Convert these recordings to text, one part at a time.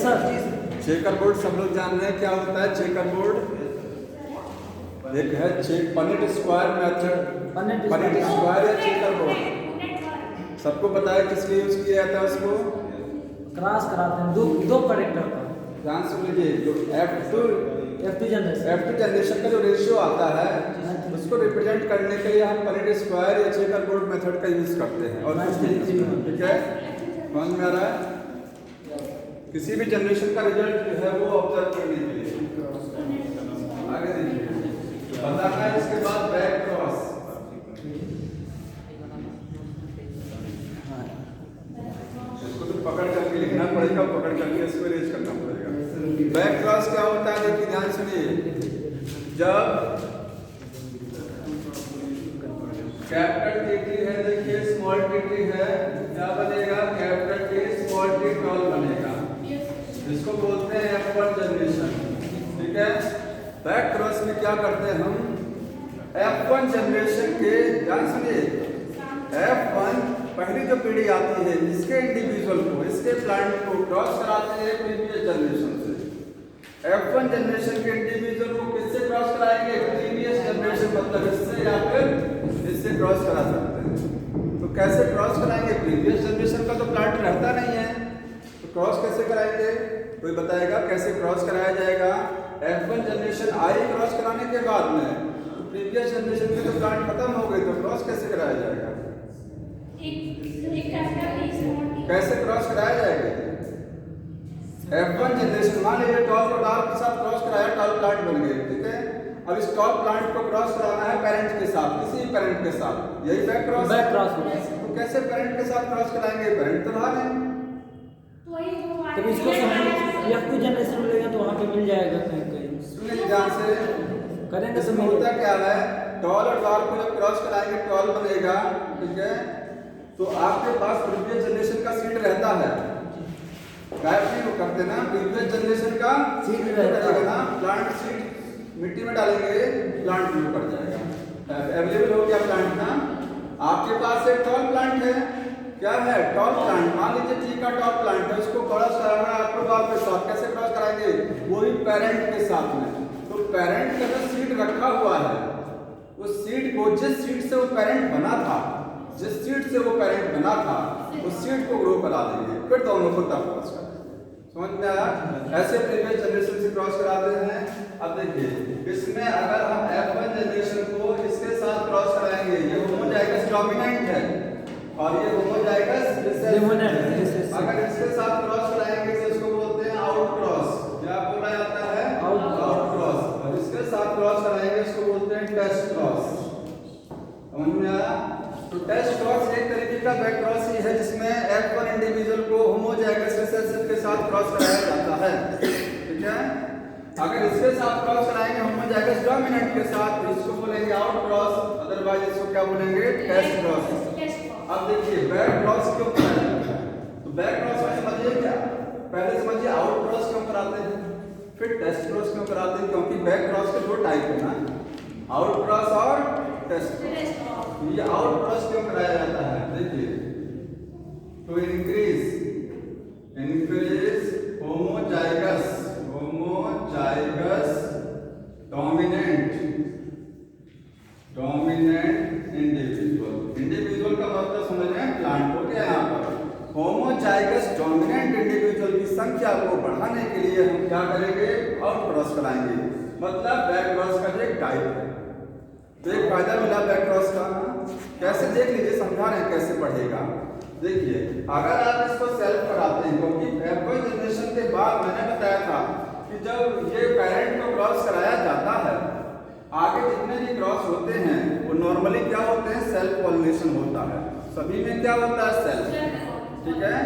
Sir. Checker board सब लोग जान रहे हैं क्या होता है चेकर बोर्ड। एक है पनिट स्क्वायर मेथड, पनिट स्क्वायर या चेकर बोर्ड सबको पता है किस लिए यूज किया जाता है उसको। क्रॉस कराते हैं दो कैरेक्टर का। ध्यान सुन लीजिए, जो F2 जनरेशन का जो रेशियो आता है उसको रिप्रेजेंट करने के लिए हम पनिट स्क्वायर या चेकर बोर्ड मेथड का यूज करते हैं। और ठीक है, समझ में आ रहा है। किसी भी जनरेशन का रिजल्ट जो है वो ऑब्जर्व करने के लिए आगे देखिए बताना है। इसके बाद बैक क्रॉस, इसको तो पकड़ करके लिखना पड़ेगा, पकड़ करके इसको रेज करना पड़ेगा। बैक क्रॉस क्या होता है देखिए, ध्यान सुनिए। जब कैपिटल टी है, देखिए स्मॉल टी है, क्या बनेगा capital T small T tall बनेगा। इसको बोलते हैं F1 जनरेशन। ठीक है, बैक क्रॉस में क्या करते हैं हम F1 जनरेशन के, ध्यान सुनिए, F1 पहली जो पीढ़ी आती है इसके इंडिविजुअल को, इसके प्लांट को क्रॉस कराते हैं प्रीवियस जनरेशन से। F1 जनरेशन के इंडिविजुअल को किससे क्रॉस कराएंगे, प्रीवियस जनरेशन, मतलब इससे या फिर इससे क्रॉस करा सकते हैं। तो कैसे क्रॉस कराएंगे, प्रीवियस जनरेशन का तो प्लांट रहता नहीं है, तो क्रॉस कैसे कराएंगे, कोई बताएगा कैसे क्रॉस कराया जाएगा। F1 जनरेशन आई क्रॉस कराने के बाद में प्रीवियस जनरेशन के तो प्लांट खत्म हो गए, तो क्रॉस कैसे कराया जाएगा, कैसे क्रॉस कराया जाएगा। F1 जनरेशन मान लीजिए टॉल को डार्क के साथ क्रॉस कराया, टॉल प्लांट बन गए। ठीक है, अब इस टॉल प्लांट को क्रॉस कराना है पेरेंट के साथ, किसी पेरेंट के साथ, यही बैक क्रॉस। तो कैसे पेरेंट के साथ क्रॉस कराएंगे, पेरेंट तो रहा नहीं, तो इसको F2 जनरेशन मिलेगा तो वहाँ पे मिल जाएगा कहीं कहीं। सुनिए ध्यान से करेंगे तो होता क्या है, टॉल और डार्क को जब क्रॉस कराएंगे टॉल बनेगा। ठीक है, तो आपके पास प्रीवियस जनरेशन का सीड रहता है, गायब नहीं करते ना, प्रीवियस जनरेशन का सीड रहेगा ना, प्लांट सीड मिट्टी में डालेंगे प्लांट ग्रो कर जाएगा, अवेलेबल हो गया प्लांट ना। आपके पास एक टॉल प्लांट है, क्या है टॉल प्लांट, मान लीजिए टी का टॉल प्लांट है, उसको क्रॉस कराना है आपको डाल के साथ, कैसे क्रॉस कराएंगे, वही पेरेंट के साथ में। तो पेरेंट का जो सीड रखा हुआ है उस सीड को, जिस सीड से वो पेरेंट बना था, जिस सीड से वो पेरेंट बना था उस सीड को ग्रो करा देंगे, फिर दोनों को तब क्रॉस करेंगे। समझ में आया, ऐसे प्रीवियस जनरेशन से क्रॉस कराते हैं। अब देखिए इसमें अगर हम F1 जनरेशन को इसके साथ क्रॉस कराएंगे, ये होमोजाइगस डोमिनेंट है और ये होमोजाइगस रिसेसिव। अगर इसके साथ क्रॉस कराएंगे तो इसको बोलते हैं आउट क्रॉस, क्या बोला जाता है, आउट क्रॉस। और इसके साथ क्रॉस कराएंगे इसको बोलते हैं टेस्ट क्रॉस। समझ में आया, तो टेस्ट क्रॉस एक तरीके का बैक क्रॉस ही है जिसमें F1 इंडिविजुअल को होमोजाइगस रिसेसिव के साथ क्रॉस कराया जाता है। ठीक है, अगर इसके साथ क्रॉस कराएंगे होमोजाइगस डोमिनेंट के साथ तो इसको बोलेंगे आउट क्रॉस, अदरवाइज इसको क्या बोलेंगे, टेस्ट क्रॉस। अब देखिए बैक क्रॉस क्यों कराया जाता है, तो बैक क्रॉस में समझिए क्या, पहले समझिए आउट क्रॉस क्यों कराते हैं, फिर टेस्ट क्रॉस क्यों कराते हैं, क्योंकि बैक क्रॉस के दो टाइप है ना, आउट क्रॉस और टेस्ट क्रॉस। ये आउट क्रॉस क्यों कराया जाता है, देखिए to increase homozygous dominant individual का मतलब समझ रहे हैं, प्लांट हो गया यहाँ पर। होमोजाइगस डोमिनेंट इंडिविजुअल की संख्या को बढ़ाने के लिए हम क्या करेंगे, आउट क्रॉस कराएंगे, मतलब बैक क्रॉस का एक टाइप है। तो एक फायदा मिला बैक क्रॉस का, कैसे देख लीजिए, समझा रहे हैं कैसे बढ़ेगा। देखिए अगर आप इसको सेल्फ कराते हैं, क्योंकि F1 जनरेशन के बाद मैंने बताया था कि जब ये पेरेंट को क्रॉस कराया जाता है, आगे जितने भी क्रॉस होते हैं वो नॉर्मली क्या होते हैं, सेल्फ पॉलिनेशन होता है, सभी में क्या होता है, सेल्फ। ठीक है,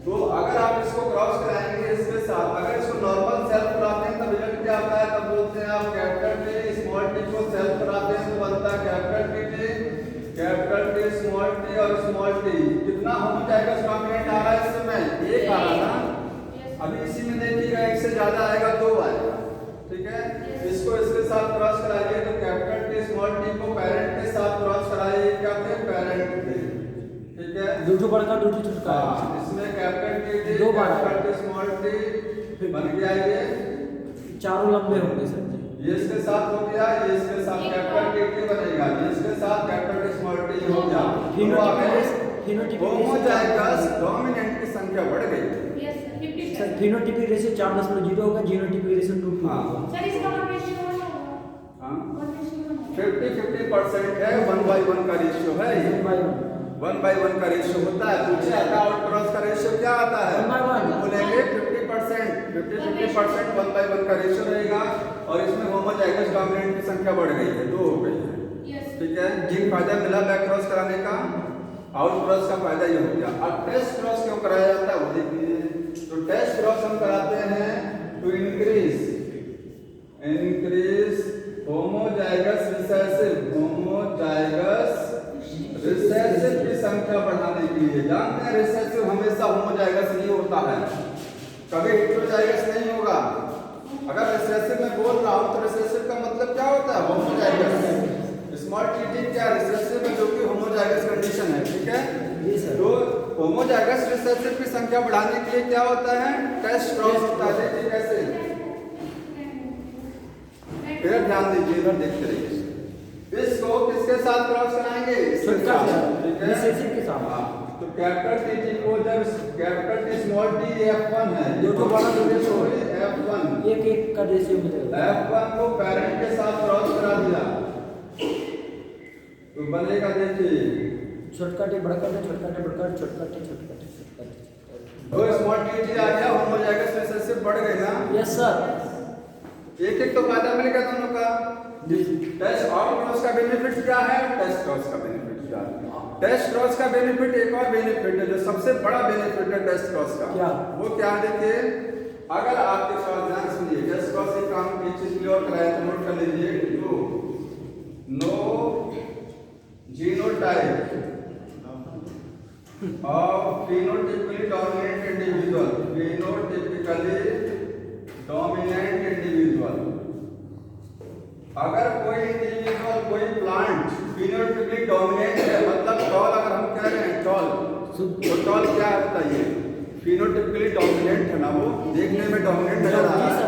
तो अगर आप इसको क्रॉस कराएंगे इसके साथ, अगर इसको नॉर्मल सेल्फ कराते हैं तब रिजल्ट क्या आता है, तब बोलते हैं आप कैपिटल टी स्मॉल टी को सेल्फ कराते हैं तो बनता है कैपिटल टी स्मॉल टी और स्मॉल टी। कितना होमोजाइगस डोमिनेंट आ रहा है इस समय, एक आ रहा ना, अभी इसी में देखिएगा एक से ज्यादा आएगा, दो आएगा। ठीक है, इसको इसके साथ क्रॉस कराइए तो कैपिटल टी स्मॉल टी को पेरेंट के साथ क्रॉस कराइए, क्या थे पेरेंट थे। ठीक है, दूठो बड़का दूठो छोटा, इसमें कैपिटल टी दो बार कैपिटल टी स्मॉल टी बन गया ये, चारों लंबे होंगे सर जी। ये इसके साथ हो गया, ये इसके साथ कैपिटल टी बनेगा, ये इसके साथ कैपिटल टी स्मॉल टी हो गया। होमोजाइगस डोमिनेंट की संख्या बढ़ गई। सर फिनोटाइपिक रेशियो 4.0 होगा, जीनोटाइपिक रेशियो 2 हाँ सर इसका रेशियो हाँ 50-50% है, 1/1 का रेशियो है ये, 1/1 का रेशियो होता है। पूछे आउट क्रॉस का रेशियो क्या आता है, 1/1 बोलेंगे 50% 1/1 का रेशियो रहेगा। और इसमें होमोजाइगस डोमिनेंट की संख्या बढ़ गई है, 2 हो गई है, ठीक है। एक फायदा मिला बैक क्रॉस कराने का, आउट क्रॉस का फायदा ये हो गया। अब टेस्ट क्रॉस क्यों कराया जाता है वो देखिए। तो टेस्ट क्रॉस हम कराते हैं टू इंक्रीज होमोजाइगस रिसेसिव की संख्या बढ़ाने के लिए। जानते हैं रिसेसिव हमेशा होमोजाइगस नहीं होता है, कभी हेटेरोजाइगस नहीं होगा। अगर रिसेसिव में बोल रहा हूं तो रिसेसिव का मतलब क्या होता है, होमोजाइगस। स्मॉल टी क्या रिसेसिव है, जो कि होमोजाइगस कंडीशन है, ठीक है। तो होमोजाइगस रिसेसिव की संख्या बढ़ाने के लिए क्या होता है, टेस्ट क्रॉस होता है। देखिए कैसे, फिर ध्यान दीजिए, इधर देखते रहिए। इसको किसके साथ क्रॉस कराएंगे, रिसेसिव के साथ। तो कैपिटल टी को जब capital T small T F1 है, दो बड़ा रेशियो F1 एक का रेशियो मिलेगा। F1 को पेरेंट के साथ क्रॉस करा दिया तो बनेगा, देखिए छोटका टी बड़का टी, छोटका टी बड़का टी, छोटका टी छोटका टी, छोटका टी। दो स्मॉल टी आ गया, होमोजाइगस रिसेसिव बढ़ गई ना। Yes sir. एक तो फायदा मिल गया दोनों का। टेस्ट और क्रॉस का बेनिफिट क्या है, टेस्ट क्रॉस का बेनिफिट क्या है। टेस्ट क्रॉस का बेनिफिट एक और बेनिफिट है, जो सबसे बड़ा बेनिफिट है टेस्ट क्रॉस का। क्या वो क्या है, देखिए अगर आपके पास, ध्यान सुनिए, टेस्ट क्रॉस के काम की चीज क्लियर कराया तो नोट कर लीजिए। Know genotype of phenotypically dominant individual। अगर कोई इंडिविजुअल, कोई प्लांट phenotypically dominant है, मतलब टॉल, अगर हम कह रहे हैं टॉल, तो टॉल क्या है बताइए, phenotypically dominant है ना, वो देखने में डोमिनेंट नजर आ रहा है।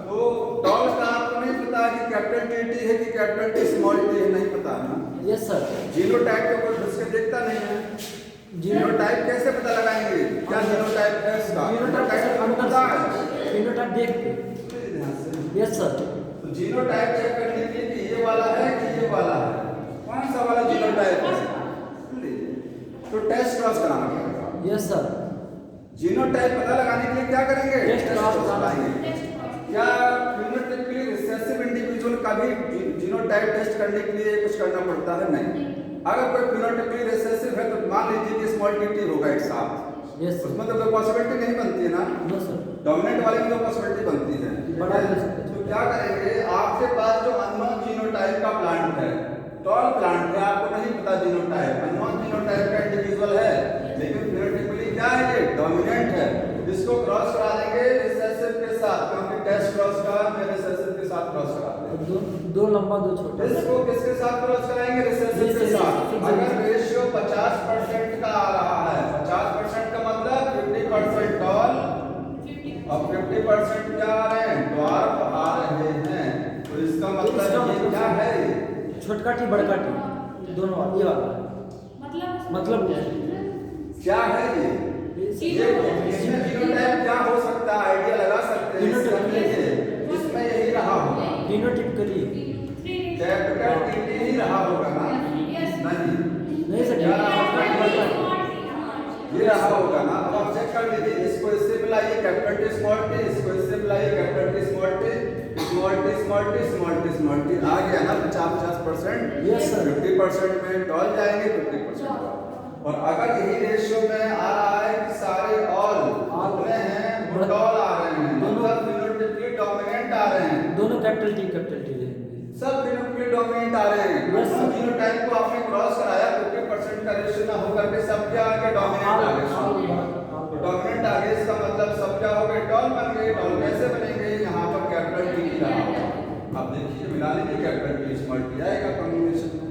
तो टॉल का आपको नहीं पता कि कैपिटल टी है कि कैपिटल टी स्मॉल टी है, नहीं पता ना। Yes sir. जीनोटाइप को कोई घुस के देखता नहीं है। जीनोटाइप कैसे पता लगाएंगे, क्या जीनोटाइप है इसका, जीनोटाइप हमें पता है, जीनोटाइप देख के। Yes sir. तो जीनोटाइप चेक करने के लिए ये वाला है कि ये वाला है, कौन सा वाला जीनोटाइप है, तो टेस्ट क्रॉस कराना पड़ेगा। Yes sir. जीनोटाइप पता लगाने के लिए क्या करेंगे, टेस्ट क्रॉस कराएंगे। क्या फिनोटाइपिकली रिसेसिव इंडिविजुअल का भी जीनोटाइप टेस्ट करने के लिए कुछ करना पड़ता है, नहीं। अगर कोई फिनोटाइपिकली रिसेसिव है तो मान लीजिए कि स्मॉल टी होगा एक साथ। Yes sir. उसमें तो कोई पॉसिबिलिटी नहीं बनती है ना। No sir. डोमिनेंट वाले में तो पॉसिबिलिटी बनती है। बड़ा तो क्या करेंगे, आपके पास जो अननोन जीनोटाइप का प्लांट है, टॉल प्लांट है, आपको नहीं पता जीनोटाइप, अननोन जीनोटाइप का इंडिविजुअल है, लेकिन फिनोटाइपिकली क्या है, ये डोमिनेंट है। इसको क्रॉस करा देंगे रिसेसिव के साथ, क्योंकि टेस्ट क्रॉस का मैं रिसेसिव के साथ क्रॉस कराते हैं। दो लंबा दो छोटा। इसको किसके साथ क्रॉस कराएंगे, रिसेसिव के साथ। अगर रेशियो 50% का आ रहा है, 50% का मतलब 50% टॉल और 50% क्या आ रहे हैं, ड्वार्फ आ रहे हैं। तो इसका मतलब ये क्या है, छोटका टी बड़का टी दोनों ये वाला मतलब क्या है ये जीनोटाइप क्या हो सकता है, आइडिया लगा सकते हैं। इसमें यही रहा होगा, फिनोटाइपिकली कैपिटल टी ही रहा होगा ना, नहीं सर, ये रहा होगा ना। अब आप चेक कर लीजिए, इसको इससे मिलाइए कैपिटल टी स्मॉल टी, इसको इससे मिलाइए capital T small T, small T small T small T small T, आ गया ना 50%। Yes sir. 50% में टॉल जाएंगे, 50%। और अगर यही रेशियो में आ रहा है कि सारे ऑल में हैं, वो टॉल आ रहे हैं, मतलब फिनोटाइपिकली डोमिनेंट आ रहे हैं, दोनों कैपिटल टी रहेंगे, सब फिनोटाइपिकली डोमिनेंट आ रहे हैं। Yes sir. जीनोटाइप को आपने क्रॉस कराया, 50% का रेशियो ना होकर के सब क्या आ गए, डोमिनेंट आ गए। डोमिनेंट आ गए, इसका मतलब सब क्या हो गए, टॉल बन गए। टॉल कैसे बनेंगे, यहाँ पर कैपिटल टी रहा होगा। अब देखिए मिला लीजिए, कैपिटल टी स्मॉल टी आएगा कॉम्बिनेशन में।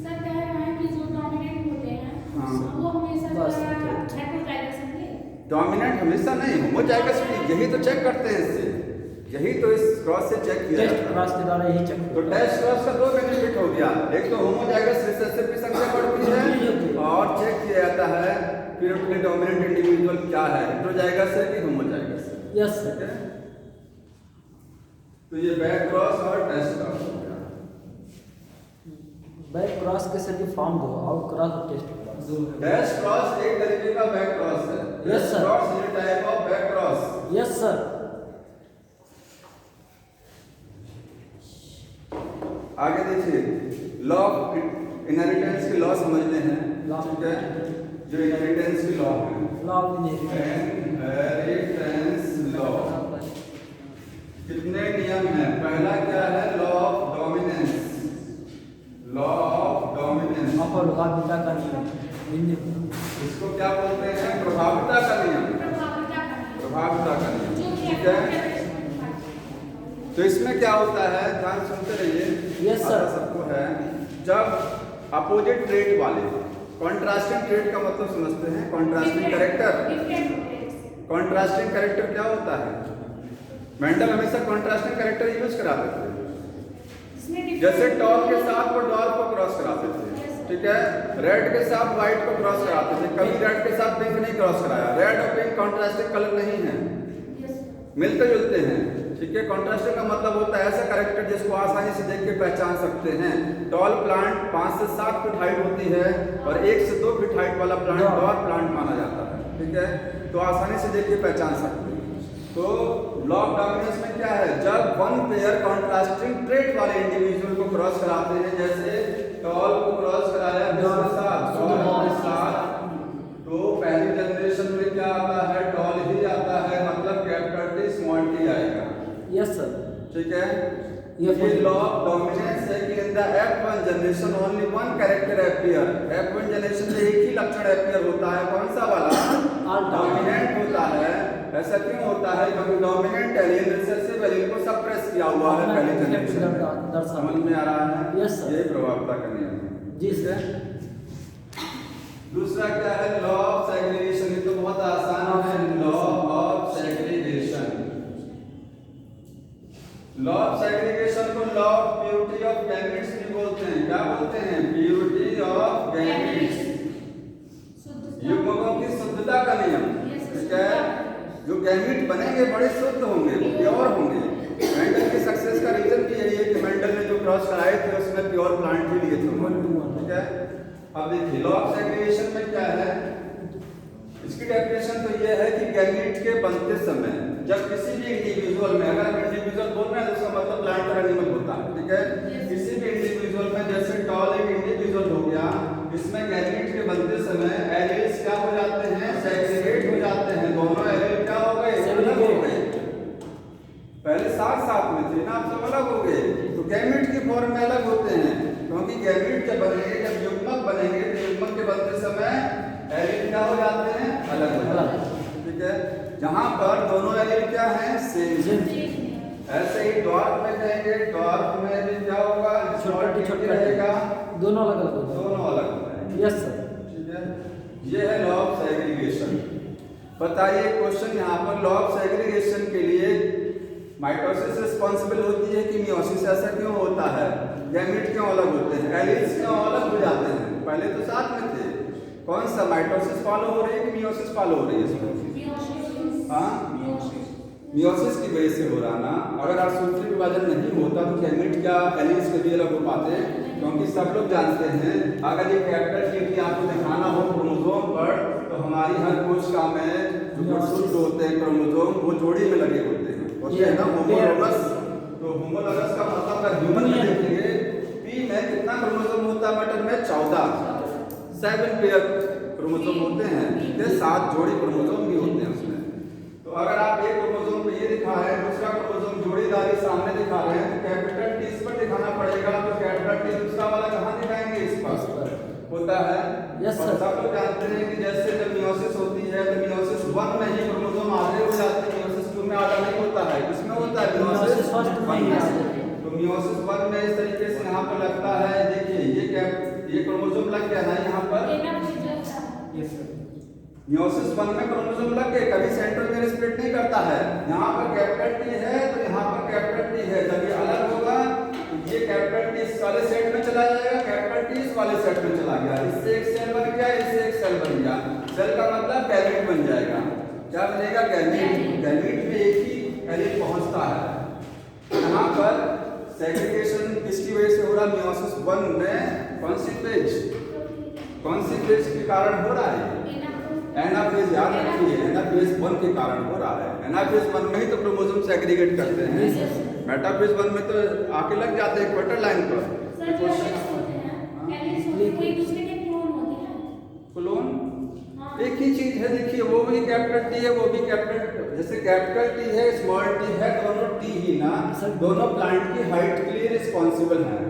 सर कह रहे हैं कि जो डोमिनेंट होते हैं वो हमेशा हेटेरोजाइगस होंगे। डोमिनेंट हमेशा नहीं, होमोजाइगस यही तो चेक करते हैं इससे, यही तो इस क्रॉस से चेक किया टेस्ट जाता है। क्रॉस के द्वारा यही चेक तो टेस्ट क्रॉस का दो बेनिफिट हो गया, एक तो होमोजाइगस रिसेसिव की संख्या बढ़ती है और चेक किया जाता है कि डोमिनेंट इंडिविजुअल क्या है, हेटेरोजाइगस है कि होमोजाइगस है। यस ठीक सर। है, तो ये बैक क्रॉस और टेस्ट क्रॉस हो गया। बैक क्रॉस के सभी फॉर्म दो, आउट क्रॉस और टेस्ट क्रॉस। टेस्ट क्रॉस एक तरीके का बैक क्रॉस है। Yes, sir. Cross is a type of back cross. Yes sir. आगे देखिए, लॉ ऑफ इनहेरिटेंस के लॉ समझते हैं। Law. ठीक है, जो इनहेरिटेंस की लॉ है, लॉ ऑफ इनहेरिटेंस लॉ, कितने नियम हैं? पहला क्या है? Law of dominance, law of dominance, प्रभाविता का नियम। इसको क्या बोलते हैं? प्रभाविता का नियम, प्रभाविता का नियम। ठीक है, तो इसमें क्या होता है, ध्यान सुनते रहिए। Yes, sir. आता सबको है, जब अपोजिट ट्रेट वाले, कॉन्ट्रास्टिंग ट्रेट का मतलब समझते हैं, कॉन्ट्रास्टिंग कैरेक्टर। कॉन्ट्रास्टिंग कैरेक्टर क्या होता है? मेंडल हमेशा कॉन्ट्रास्टिंग कैरेक्टर यूज कराते थे। जैसे टॉल के साथ वो डॉल को क्रॉस कराते थे, ठीक है, रेड के साथ व्हाइट को क्रॉस कराते थे, कभी रेड के साथ पिंक नहीं क्रॉस कराया। रेड और पिंक कॉन्ट्रास्टिंग कलर नहीं है, मिलते जुलते हैं। ठीक है, कॉन्ट्रास्टिंग का मतलब होता है ऐसा कैरेक्टर जिसको आसानी से देख के पहचान सकते हैं। टॉल प्लांट 5 से 7 फीट हाइट होती है और 1 से 2 फीट हाइट वाला प्लांट डॉल प्लांट माना जाता है। ठीक है, तो आसानी से देख के पहचान सकते हैं। तो लॉ ऑफ डोमिनेंस में क्या है? जब वन पेयर कॉन्ट्रास्टिंग ट्रेट वाले इंडिविजुअल को क्रॉस कराते हैं, जैसे टॉल को क्रॉस कराया किसके साथ? टॉल के साथ, तो पहली जनरेशन में क्या आता है? टॉल ही आता है, मतलब कैपिटल टी स्मॉल टी आएगा। Yes sir. ठीक है, ये लॉ ऑफ डोमिनेंस है कि in the F1 generation only one character appear. F1 generation में एक ही लक्षण अपीयर होता है, कौन सा वाला? डोमिनेंट होता है। ऐसा क्यों होता है? क्योंकि डोमिनेंट एलीन रिसेसिव एलीन को सप्रेस किया हुआ है पहली जनरेशन में। समझ में आ रहा है? Yes sir. ये प्रभावता का नियम है। जी सर। दूसरा क्या है? Law of segregation. ये तो बहुत आसान है, law of segregation. Law of segregation को law of purity of gametes भी बोलते हैं। क्या बोलते हैं? प्योरिटी ऑफ गैमेट्स, युग्मकों की शुद्धता का नियम। ठीक है, जो गैमेट बनेंगे बड़े शुद्ध होंगे, वो प्योर होंगे। मेंडल की सक्सेस का रीजन भी यही है कि मेंडल ने जो क्रॉस कराए थे उसमें प्योर प्लांट ही लिए थे। ठीक है, अब देखिए लॉ ऑफ सेग्रीगेशन में क्या है, इसकी डेफिनेशन तो ये है कि गैमेट के बनते समय जब किसी भी इंडिविजुअल में, अगर हम इंडिविजुअल बोल रहे हैं तो उसका मतलब प्लांट और एनिमल होता है। ठीक है, किसी भी इंडिविजुअल में, जैसे टॉल एक इंडिविजुअल हो गया, इसमें गैमेट के बनते समय एलील्स क्या हो जाते हैं? सेग्रीगेट हो जाते हैं। दोनों एलील क्या हो गए? अलग हो गए। पहले साथ साथ में थे ना, अब सब अलग हो गए। तो गैमेट की फॉर्म में अलग होते हैं, क्योंकि गैमेट जब बनेंगे, जब युग्मक बनेंगे, तो युग्मक के बनते समय एलील क्या हो जाते हैं? अलग हो जाते हैं। ठीक है, जहां पर दोनों एलील क्या हैं? सेम। ऐसे ही डॉर्फ में कहेंगे, डॉर्फ में भी क्या होगा? छोटा रहेगा, दोनों अलग अलग होगा। दोनों अलग हो जाएंगे। Yes sir. ठीक है, ये है लॉ ऑफ सेग्रीगेशन। बताइए क्वेश्चन यहाँ पर, लॉ ऑफ सेग्रीगेशन के लिए माइटोसिस रिस्पॉन्सिबल होती है कि मियोसिस? ऐसा क्यों होता है? गैमेट क्यों अलग होते हैं? एलील्स क्यों अलग हो जाते हैं? पहले तो साथ में थे। कौन सा माइटोसिस फॉलो हो रही है कि मियोसिस फॉलो हो रही है इसमें? हाँ, मियोसिस की वजह से हो रहा ना। अगर आप सूत्री विभाजन नहीं होता तो गैमेट क्या एलील्स कभी अलग हो पाते? क्योंकि सब लोग जानते हैं, अगर ये कैपिटल टी आपको दिखाना हो क्रोमोसोम पर, तो हमारी हर कोशिका में जो गुणसूत्र होते हैं क्रोमोसोम, वो जोड़ी में लगे होते हैं, होते हैं ना, होमोलोगस। तो होमोलोगस का मतलब अगर ह्यूमन में देखेंगे, पी में कितना क्रोमोसोम होता है? मटर में 7 पेयर क्रोमोसोम होते हैं। ठीक है, 7 जोड़ी क्रोमोसोम भी होते हैं उसमें। तो अगर आप एक क्रोमोसोम पे ये दिखा है, दूसरा क्रोमोसोम जोड़ीदारी सामने दिखा रहे हैं, तो कैपिटल टी इस पर दिखाना पड़ेगा। तो कैपिटल टी दूसरा वाला कहाँ दिखाएंगे? इस पर होता है। Yes sir. सब लोग जानते हैं कि जैसे जब मियोसिस होती है तो मियोसिस 1 में ही क्रोमोसोम आगे हो जाते हैं, मियोसिस 2 में आधा नहीं होता है। किसमें होता है? मियोसिस 1 में। तो मियोसिस 1 में इस तरीके से यहाँ पर लगता है। देखिए ये क्रोमोसोम लग गया है यहाँ पर। मियोसिस 1 में क्रोमोसोम लग गए, कभी सेंट्रोमियर में स्प्लिट नहीं करता है। यहाँ पर कैपिटल टी है तो यहाँ पर कैपिटल टी है, जब ये अलग होगा तो ये कैपिटल टी इस वाले सेट में चला जाएगा, कैपिटल टी इस वाले सेट में चला गया, इससे एक सेल बन गया, इससे एक सेल बन गया। सेल का मतलब गैमेट बन जाएगा। क्या बनेगा? गैमेट। गैमेट में एक ही एलील पहुंचता है। यहाँ पर सेग्रीगेशन किसकी वजह से हो रहा है? मियोसिस 1 में कौन सी फेज के कारण हो रहा है? एनाफेज। याद रखिए, एनाफेज 1 के कारण हो रहा है। एनाफेज 1 में ही तो क्रोमोसोम सेग्रीगेट करते हैं, मेटाफेज 1 में तो आके लग जाते हैं क्वार्टर लाइन पर। क्लोन एक ही चीज है, देखिए वो भी कैपिटल टी है, वो भी कैपिटल, जैसे कैपिटल टी है स्मॉल टी है, दोनों टी ही ना, दोनों प्लांट की हाइट के लिए रिस्पॉन्सिबल है।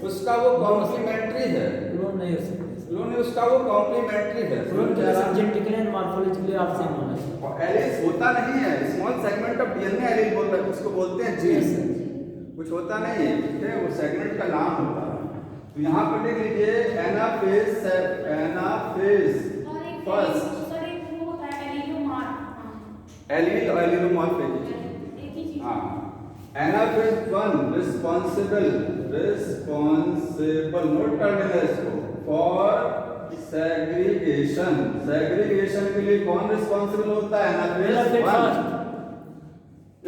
उसका वो कॉम्प्लीमेंट्री है, क्लोन नहीं हो सकता। क्लोन उसका वो कॉम्प्लीमेंट्री है। क्लोन जेनेटिकली एंड मॉर्फोलॉजिकली आप सेम होना चाहिए। एलील होता नहीं है, small segment of DNA allele बोलते हैं, उसको बोलते हैं जीन। कुछ होता नहीं है, ठीक है, वो सेगमेंट का नाम होता है। तो यहाँ पर लिख लीजिए एनाफेज फर्स्ट, एलील और एलीलोमॉर्फ एक ही चीज। हाँ, एनाफेज 1 रिस्पॉन्सिबल नोट कर लेना इसको, फॉर सेग्रीगेशन। सेग्रीगेशन के लिए कौन रिस्पॉन्सिबल होता है? एनाफेज 1।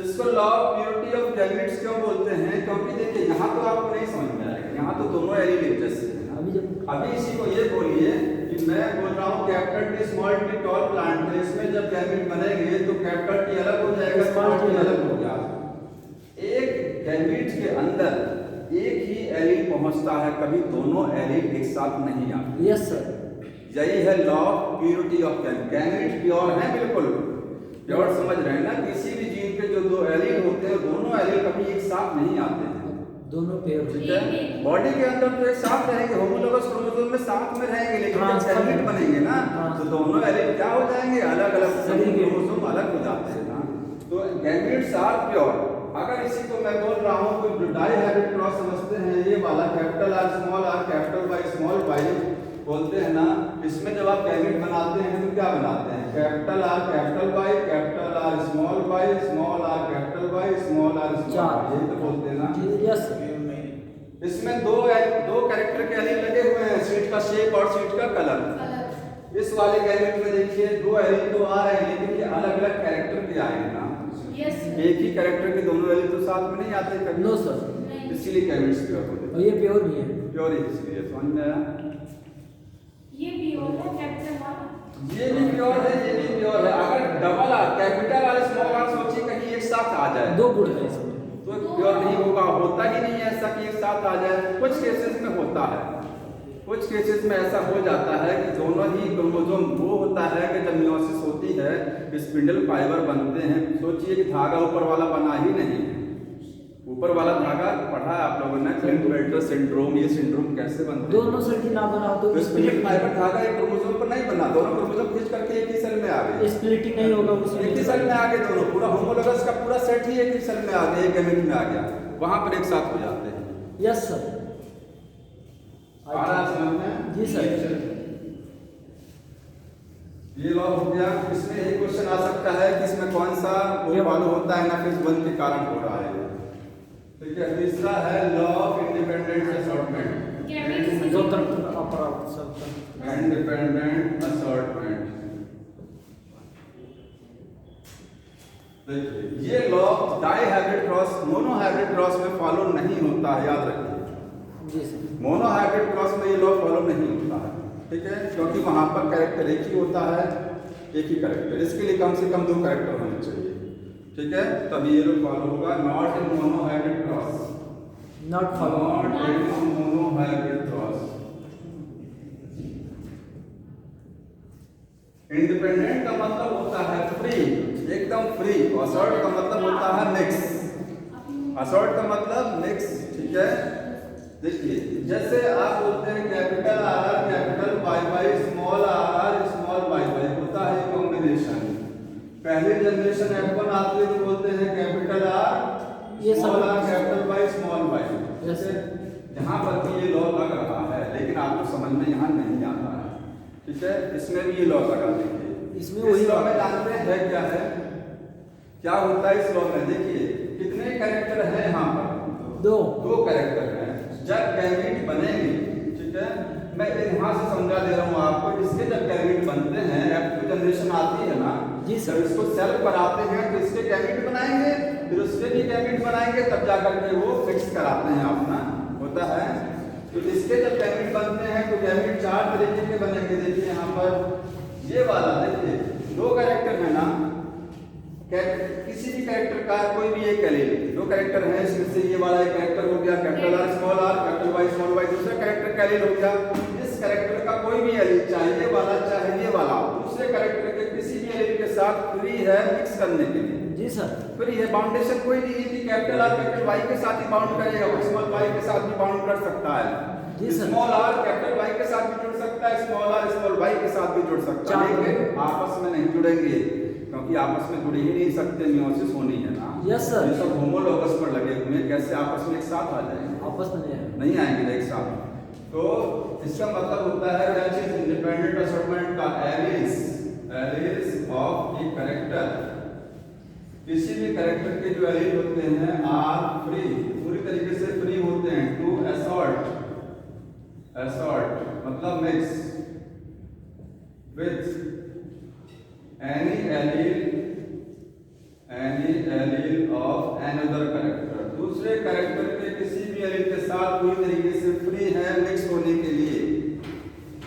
इसको law of purity of gametes क्यों बोलते हैं? क्योंकि देखिए यहाँ तो आपको नहीं समझ में आएगा, यहाँ तो दोनों एलील एक जैसे हैं। अभी इसी को ये बोलिए कि मैं बोल रहा हूँ capital T small T tall plant है, इसमें जब गैमेट बनेंगे तो कैपिटल टी अलग हो जाएगा, स्मॉल टी अलग हो गया। एक गैमेट के अंदर एक ही एलील पहुंचता है, कभी दोनों एलील एक साथ नहीं आते। यस सर, यही है law of purity of gamete. Gamete pure है, बिल्कुल प्योर, समझ रहे हैं ना? किसी भी जीन के जो दो एलील होते हैं, दोनों एलील कभी एक साथ नहीं आते हैं, दोनों पेयर। ठीक है, बॉडी के अंदर तो एक साथ रहेंगे, होमोलोगस क्रोमोसोम में साथ में रहेंगे, लेकिन जब गैमेट बनेंगे ना तो दोनों एलील क्या हो जाएंगे? अलग अलग, क्रोमोसोम अलग हो जाते हैं ना। तो गैमेट्स आर प्योर। अगर इसी को मैं बोल रहा हूँ तो डाई हाइब्रिड क्रॉस समझते हैं, ये वाला capital R small R capital Y small Y बोलते हैं ना, इसमें जब आप गैमेट बनाते हैं तो क्या बनाते हैं? Capital R capital Y, capital R small Y, small R capital Y, small R small, यही तो बोलते हैं ना। यस, इसमें दो कैरेक्टर के एलील लगे हुए हैं, सीट का शेप और सीट का कलर। इस वाले गैमेट में देखिए दो एलील तो आ रहे हैं, लेकिन ये अलग अलग कैरेक्टर के आएंगे ना। Yes, एक ही कैरेक्टर के दोनों एलील तो साथ में नहीं आते कभी। नो सर, इसीलिए गैमेट्स प्योर होते हैं। और ये प्योर नहीं है। प्योर है इसलिए, समझ में आया? ये प्योर है कैपिटल वाला, ये भी प्योर है, ये भी प्योर है। अगर double R capital R small R सोचिए कहीं एक साथ आ जाए, दो गुण है इसमें, तो प्योर नहीं होगा, होता ही नहीं है ऐसा कि एक साथ आ जाए। कुछ केसेस में होता है, कुछ केसेस में ऐसा हो जाता है कि दोनों ही क्रोमोसोम, वो होता है कि जब मियोसिस होती है स्पिंडल फाइबर बनते हैं, सोचिए कि धागा ऊपर वाला बना ही नहीं है। ऊपर वाला धागा पढ़ा है आप लोगों ने, क्लिंटवेल्टर सिंड्रोम, ये सिंड्रोम कैसे बनते हैं? दोनों सेल की ना बना तो स्पिंडल फाइबर धागा एक क्रोमोसोम पर नहीं बना, दोनों क्रोमोसोम खींच करके एक ही सेल में आ गए, स्प्लिटिंग नहीं होगा उसमें, एक ही सेल में आ गए दोनों, पूरा होमोलोगस का पूरा सेट ही एक ही सेल में आ गया, एक गैमेट में आ गया, वहां पर एक साथ हो जाते हैं। यस सर, आ रहा है समझ में? जी सर। ये लॉ हो गया। इसमें एक क्वेश्चन आ सकता है कि इसमें कौन सा वो फॉलो होता है ना, फेज 1 के कारण हो रहा है। ठीक है, तीसरा है law of independent assortment, independent assortment. देखिए ये law dihybrid cross monohybrid cross में फॉलो नहीं होता है, याद रखिए जी सर। मोनो हाइब्रिड क्रॉस में ये लॉ फॉलो नहीं होता है, ठीक है, क्योंकि वहां पर कैरेक्टर एक ही होता है, एक ही कैरेक्टर, इसके लिए कम से कम 2 कैरेक्टर होने चाहिए, ठीक है, तभी ये लोग फॉलो होगा। Not in mono hybrid cross, not follow, not in mono hybrid cross. Independent का मतलब होता है फ्री, एकदम फ्री। असॉर्ट का मतलब होता है मिक्स, असॉर्ट का मतलब मिक्स, ठीक है। देखिए जैसे आप बोलते हैं capital R capital Y Y, small R small Y Y, होता है कॉम्बिनेशन। पहले जनरेशन F1 आते हैं तो बोलते हैं capital R small R capital Y small Y, जैसे यहाँ पर भी ये लॉ लग रहा है, लेकिन आपको समझ में यहाँ नहीं आता है, ठीक है। इसमें भी ये लॉ लगा देंगे, इसमें इस वही लॉ में बात जानते हैं क्या है, क्या होता है इस लॉ में? देखिए कितने कैरेक्टर हैं यहाँ पर, दो कैरेक्टर हैं। जब गैमीट बनेंगे, ठीक है, मैं यहाँ से समझा दे रहा हूँ आपको, इसके जब गैमीट बनते हैं, F2 जनरेशन आती है ना, जी सर। जब इसको सेल बनाते हैं तो इसके गैमीट बनाएंगे, फिर उसके भी गैमीट बनाएंगे, तब जाकर के वो फिक्स कराते हैं अपना, होता है। तो इसके जब गैमीट बनते हैं तो गैमीट 4 तरीके के बनेंगे। देखिए यहाँ पर ये वाला, देखिए 2 कैरेक्टर है ना, किसी भी कैरेक्टर का कोई भी एक एलील, 2 कैरेक्टर है, इसमें से ये वाला एक कैरेक्टर हो गया capital R small r, capital Y small y, दूसरा कैरेक्टर का एलील हो गया। इस कैरेक्टर का कोई भी एलील, चाहे ये वाला चाहे ये वाला, दूसरे कैरेक्टर के किसी भी एलील के साथ फ्री है मिक्स करने के लिए। जी सर। फ्री है, बाउंडेशन कोई नहीं है कि कैपिटल R कैपिटल Y के साथ ही बाउंड करेगा, वो स्मॉल y के साथ भी बाउंड कर सकता है। जी sir. Small r capital Y के साथ भी जुड़ सकता है, स्मॉल r स्मॉल y के साथ भी जुड़ सकता है, लेकिन आपस में नहीं जुड़ेंगे क्योंकि आपस में जुड़ ही नहीं सकते, मियोसिस होनी है ना। Yes sir. ये सब होमोलॉगस पर लगे हुए हैं, कैसे आपस में एक साथ आ जाएंगे? आपस में नहीं आएंगे एक साथ। तो इसका मतलब होता है क्या चीज, इंडिपेंडेंट असॉर्टमेंट का एलील्स ऑफ ए कैरेक्टर, किसी भी कैरेक्टर के जो एलील होते हैं आर फ्री, पूरी तरीके से फ्री होते हैं टू असॉर्ट मतलब mix with any allele of another character, दूसरे कैरेक्टर के किसी भी एलील के साथ पूरी तरीके से फ्री है मिक्स होने के लिए,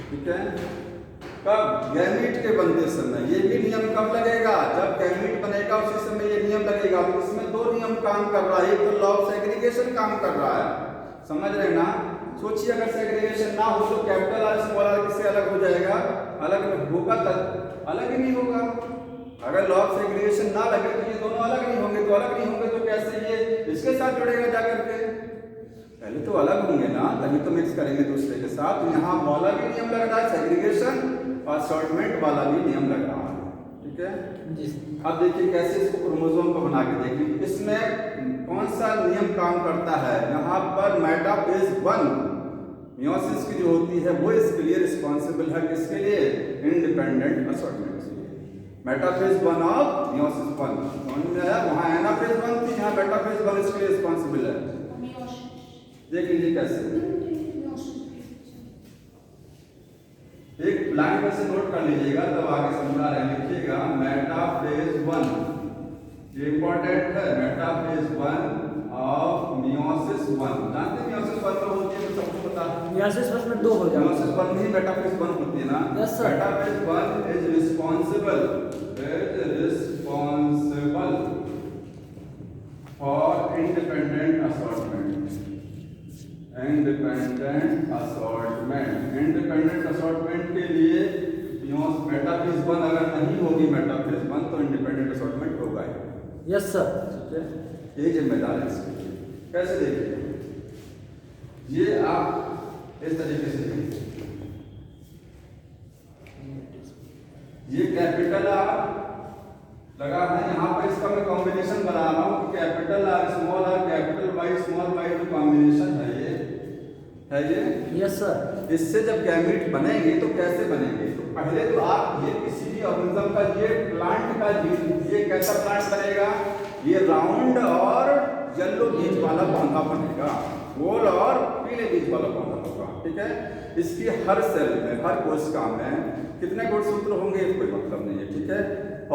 ठीक है। कब? गैमीट के बनते समय। ये भी नियम कब लगेगा? जब गैमीट बनेगा उसी समय ये नियम लगेगा। तो इसमें 2 नियम काम कर रहा है, एक तो लॉ ऑफ सेग्रीगेशन काम कर रहा है, समझ रहे ना। सोचिए अगर सेग्रीगेशन ना हो तो कैपिटल R स्मॉल r किससे अलग हो जाएगा? अलग होगा, अलग ही नहीं होगा। अगर लॉ ऑफ सेग्रीगेशन ना लगे तो ये दोनों अलग नहीं होंगे, तो अलग नहीं होंगे तो कैसे ये इसके साथ जुड़ेगा जाकर के? पहले तो अलग होंगे ना, तभी तो मिक्स करेंगे दूसरे के साथ। तो यहाँ वाला भी नियम लग रहा है सेग्रीगेशन, और असॉर्टमेंट वाला भी नियम लग रहा है, ठीक है जी। अब देखिए कैसे इसको क्रोमोसोम को बना के देखिए, इसमें कौन सा नियम काम करता है। यहाँ पर मेटाफेज 1 मियोसिस की जो होती है वो इसके लिए रिस्पॉन्सिबल है, किसके लिए? इंडिपेंडेंट असॉर्टमेंट के लिए। मेटाफेज 1 ऑफ मियोसिस 1 समझ में आया? वहाँ एनाफेज 1 थी, यहाँ मेटाफेज 1 इसके लिए रिस्पॉन्सिबल है। देख लीजिए कैसे, एक ब्लैंक में से नोट कर लीजिएगा तब आगे समझा रहे हैं। लिखिएगा मेटाफेज 1, इंपॉर्टेंट है, मेटाफेज 1 ऑफ मियोसिस 1। जानते हैं मियोसिस 1 में होती है, तो सबको पता है मियोसिस 1 में 2 हो जाएगा। मियोसिस 1 में ही मेटाफेज 1 होती है ना। Yes sir. Metaphase 1 is responsible for independent assortment. Independent assortment के लिए मेटाफेज 1 अगर नहीं होगी मेटाफेज 1 तो इंडिपेंडेंट असॉर्टमेंट होगा ही। Yes sir. ठीक है, यही जिम्मेदार है इसके लिए। कैसे देखिए, ये आप इस तरीके से देखिए, ये कैपिटल R लगा है, यहाँ पर इसका मैं कॉम्बिनेशन बना रहा हूँ, capital R small r capital Y small y जो कॉम्बिनेशन है ये यस सर। इससे जब गैमीट बनेंगे तो कैसे बनेंगे? तो पहले तो आप ये किसी भी ऑर्गेनिज्म का, ये प्लांट का ये कैसा प्लांट बनेगा? ये राउंड और येलो बीज वाला पौधा बनेगा, गोल और पीले बीज वाला पौधा होगा, ठीक है। इसकी हर सेल में, हर कोशिका में कितने गुणसूत्र होंगे कोई मतलब नहीं है, ठीक है।